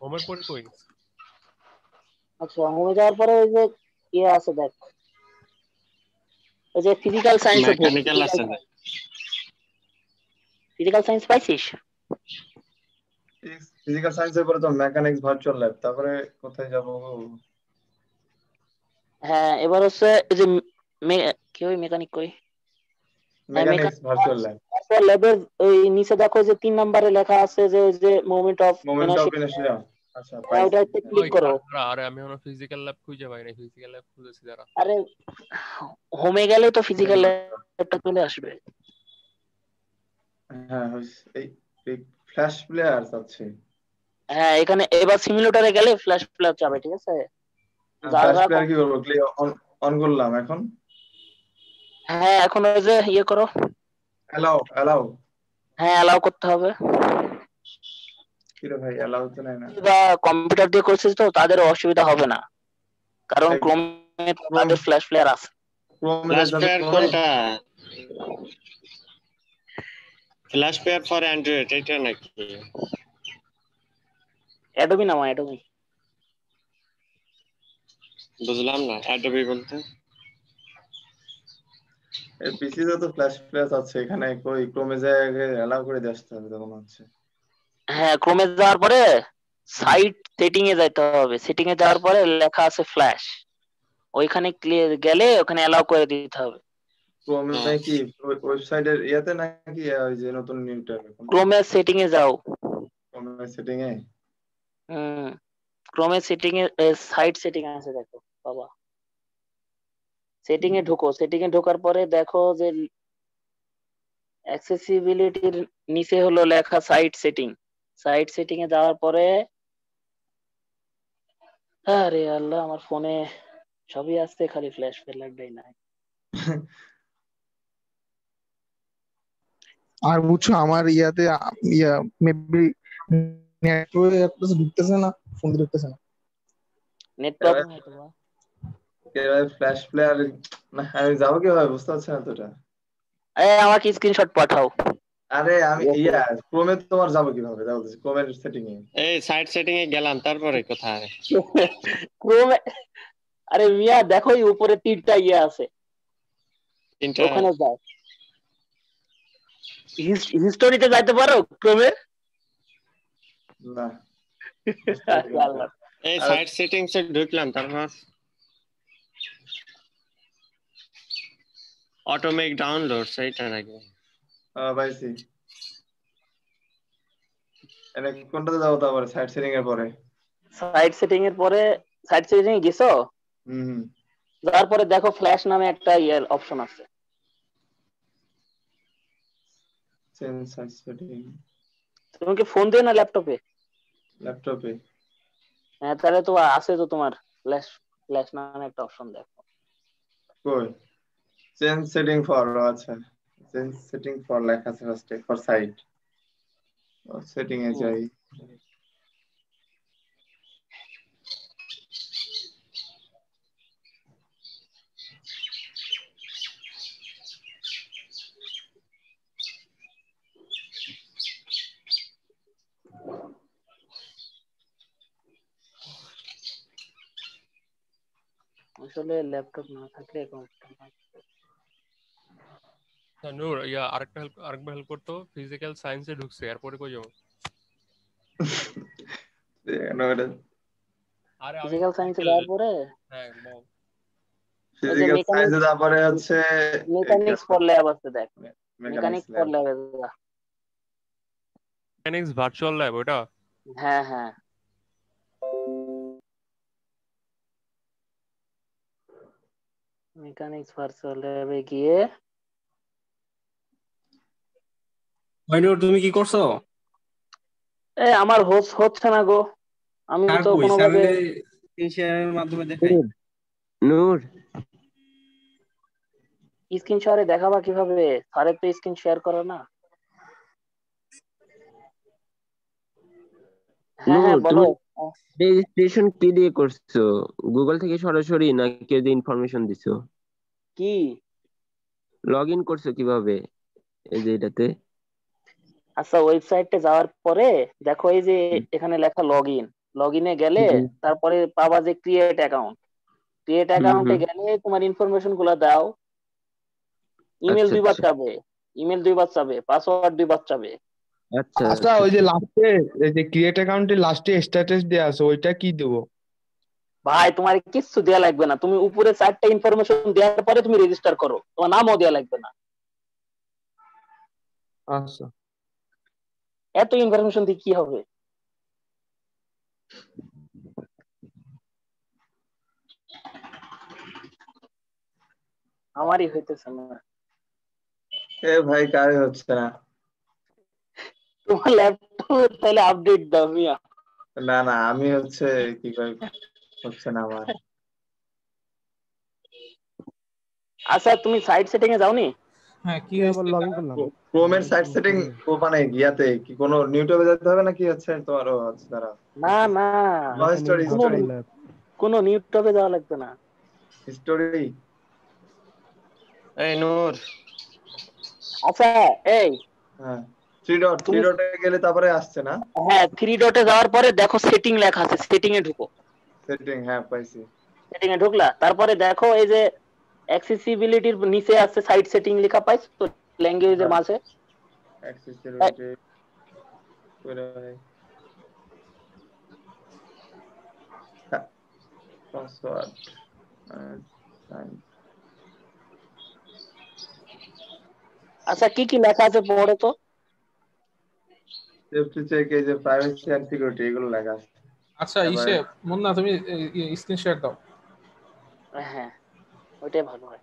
হোমের পরে কই? আচ্ছা হোমে যাওয়ার পরে ওই যে ইয়ে আছে দেখ, ওই যে ফিজিক্যাল সায়েন্সে ঢুক। মেকানিক্যাল আছে না? Physical science পাইছিস? ফিজিক্যাল সায়েন্সের পরে তো মেকানিক্স ভার্চুয়াল ল্যাব, তারপরে কোথায় যাব? হ্যাঁ এবার এই যে কি ওই মেকানিক কই, হ্যাঁ মেকানিক্স ভার্চুয়াল ল্যাব। মেকানিক ল্যাবের ওই নিচে দেখো যে 3 নম্বরে লেখা আছে যে ওই যে moment of moment of inertia. Inertia. আচ্ছা হ্যাঁ পাইছি। ওটাতে ক্লিক করো। আরে আমি এখনো ফিজিক্যাল ল্যাব খুঁজে পাই নাই, ফিজিক্যাল ল্যাব খুঁজেছি দাঁড়া। আরে হোমে গেলে তো ফিজিক্যাল ল্যাবটা চলে আসবে। হ্যাঁ এই ফ্ল্যাশ প্লেয়ার আছে। হ্যাঁ এখানে এবার সিমুলেটরে গেলে ফ্ল্যাশ প্লেয়ার যাবে, ঠিক আছে? ফ্ল্যাশ প্লেয়ার কি করব? অন করলাম এখন। হ্যাঁ এখন ওই যে ইয়ে করো, অ্যালাউ। হ্যাঁ অ্যালাউ করতে হবে। কি রে ভাই, অ্যালাউ তো নাই না। বা কম্পিউটার দিয়ে করছিস তো তাদের অসুবিধা হবে না, কারণ ক্রোমে তাদের ফ্ল্যাশ প্লেয়ার আছে। ফ্ল্যাশ প্লেয়ার কোনটা? ফ্ল্যাশ প্লেয়ার ফর অ্যান্ড্রয়েড এটা নাকি? অ্যাডোবি নামা, অ্যাডোবি। বুঝলাম না অ্যাডোবি বলতে। এই পিসিতে তো ফ্ল্যাশ প্লেয়ার আছে, এখানে কই ক্রোমে যায় আগে অ্যালাউ করে দিয়ে আসতে হবে তখন হচ্ছে। হ্যাঁ, ক্রোমে যাওয়ার পরে সাইট সেটিং এ যাইতে হবে। সেটিং এ যাওয়ার পরে লেখা আছে ফ্ল্যাশ, ওইখানে গেলে ওখানে অ্যালাউ করে দিতে হবে। ক্রোমে কি ওয়েবসাইটের ইয়াতে নাকি ওই যে নতুন নিউ ট্যাবে? ক্রোমে সেটিং এ যাও। ক্রোমে সেটিং এ? ক্রোমে সেটিং এ সাইট সেটিং আছে, দেখো বাবা। সেটিং এ ঢুকো, সেটিং এ ঢোকার পরে দেখো যে অ্যাক্সেসিবিলিটির নিচে হলো লেখা সাইট সেটিং। সাইট সেটিং এ যাওয়ার পরে, আরে আল্লাহ, আমার ফোনে সবই আছে, খালি ফ্ল্যাশ ফেলারটাই নাই। আর বুঝছো আমার ইয়াতে মেবি নেটওয়ার্ক ঢুকতেছে না, ফোন ঢুকতেছে না। নেট প্রবলেম হয়তো বা। ফ্ল্যাশ প্লেয়ার না, আমি যাবো কিভাবে বুঝতে পারছি না তো এটা। আমাকে স্ক্রিনশট পাঠাও। আরে আমি ক্রোমে তোমার যাবো কিভাবে, যাবো ক্রোমের সেটিং এ। এই সাইট সেটিং এ গেলাম, তারপরে কোথায়? ক্রোমে, আরে মিয়া দেখো এই উপরে তিনটা ইয়ে আছে, ওখানে যাও। হিস্টোরিতে যাইতে পারো ক্রোমে? না। এই সাইট সেটিংস এ ঢুকলাম, তারপর অটোমেটিক ডাউনলোড সেইটা নাকি? পাইছি। এনে কোনটাতে যাবো তারপরে? সাইট সেটিং এর পরে? সাইট সেটিং এর পরে, সাইট সেটিং এ গেছো? যাওয়ার পরে দেখো ফ্ল্যাশ নামে একটা ইয়ের অপশন আছে। Change site setting. তুমি কি ফোন দিয়ে না ল্যাপটপে? ল্যাপটপে। হ্যাঁ, তাহলে তো আছে তো তোমার ফ্ল্যাশ নামে একটা অপশন, দেখো। কই? চেঞ্জ সেটিং ফর, আচ্ছা চেঞ্জ সেটিং ফর লেখা আছে ফার্স্টে, ফর সাইট। সেটিং এ যাই। আসলে ল্যাপটপ না থাকলে নূর, আরেকবার হেল্প করতো। ফিজিক্যাল সায়েন্সে ঢুকছে, এরপরে কই যাবো? আরে আমি ফিজিক্যাল সায়েন্সে যাওয়ার পরে, হ্যাঁ বল। ফিজিক্যাল সায়েন্সে তারপরে হচ্ছে মেকানিক্স ফর ল্যাব আছে, দেখ। Mechanics for lab. Mechanics virtual lab ওটা? হ্যাঁ হ্যাঁ। মেকানিক্স ভার্চুয়াল ল্যাবে গিয়ে, তুমি কি করছো? আমার হচ্ছে না গো, আমি তো কোনোভাবে স্ক্রিন শেয়ারের মাধ্যমে দেখাই। নূর, স্ক্রিন শেয়ারে দেখাবা কিভাবে? স্যারের তো স্ক্রিন শেয়ার করে না। হ্যাঁ হ্যাঁ, বলো। রেজিস্ট্রেশন কি দিয়ে করছো? গুগল থেকে সরাসরি না কেউ দিয়ে ইনফরমেশন দিছো? কি লগইন করছো কিভাবে এই যে এটাতে? আচ্ছা, ওয়েবসাইটে যাওয়ার পরে দেখো এই যে এখানে লেখা লগইন। লগইনে গেলে তারপরে পাবা যে ক্রিয়েট অ্যাকাউন্ট। ক্রিয়েট অ্যাকাউন্টে গেলে তোমার ইনফরমেশন গুলো দাও। ইমেল দুইবার চাবে, ইমেল দুইবার চাবে, পাসওয়ার্ড দুইবার চাবে। আচ্ছা, ওই যে লাস্টে, এই যে ক্রিয়েট অ্যাকাউন্টের লাস্টে স্ট্যাটাস দেয়া আছে, ওইটা কি দেবো? ভাই তোমার কিচ্ছু দেয়া লাগবে না, তুমি উপরে 4টা ইনফরমেশন দেওয়ার পরে তুমি রেজিস্টার করো, তোমার নামও দেয়া লাগবে না। আচ্ছা, এত ইনফরমেশন দিয়ে কি হবে? আমারই হইতেছে না। ভাই কাজ হচ্ছে না। তোমার ল্যাপটপ তাহলে আপডেট দাও মিয়া। না না, আমি হচ্ছে কি করে হচ্ছে না আমার। আচ্ছা, তুমি সাইট সেটিং এ যাওনি? হ্যাঁ, কি লগইন করলাম। ক্রোমের সাইট সেটিং মানে গিয়াতে কি কোনো নিউ ট্যাবে যেতে হবে নাকি হচ্ছে তোমার? আচ্ছা দাঁড়াও। না না, কোনো নিউ ট্যাবে যাওয়া লাগবে না। হিস্টোরি। এই নূর, আচ্ছা এই, হ্যাঁ থ্রি ডটে গেলে তারপরে আসছে না? হ্যাঁ, 3 ডটে যাওয়ার পরে দেখো সেটিং লেখা আছে, সেটিং এ ঢুকো। সেটিং, হ্যাঁ পাইছি। সেটিং এ ঢুকলা, তারপরে দেখো এই যে অ্যাক্সেসিবিলিটির নিচে আছে সাইট সেটিং লেখা পাইছো তো ল্যাঙ্গুয়েজের মাঝে। অ্যাক্সেসিবিলিটি করে পাসওয়ার্ড আচ্ছা কি কি লেখা আছে পড়ো তো। সেফটি চেক, এই যে প্রাইভেসি এন্ড সিকিউরিটি, এগুলো লেখা আছে। আচ্ছা ইসে মুন্না তুমি স্ক্রিনশট দাও। হ্যাঁ ওইটাই ভালো হয়।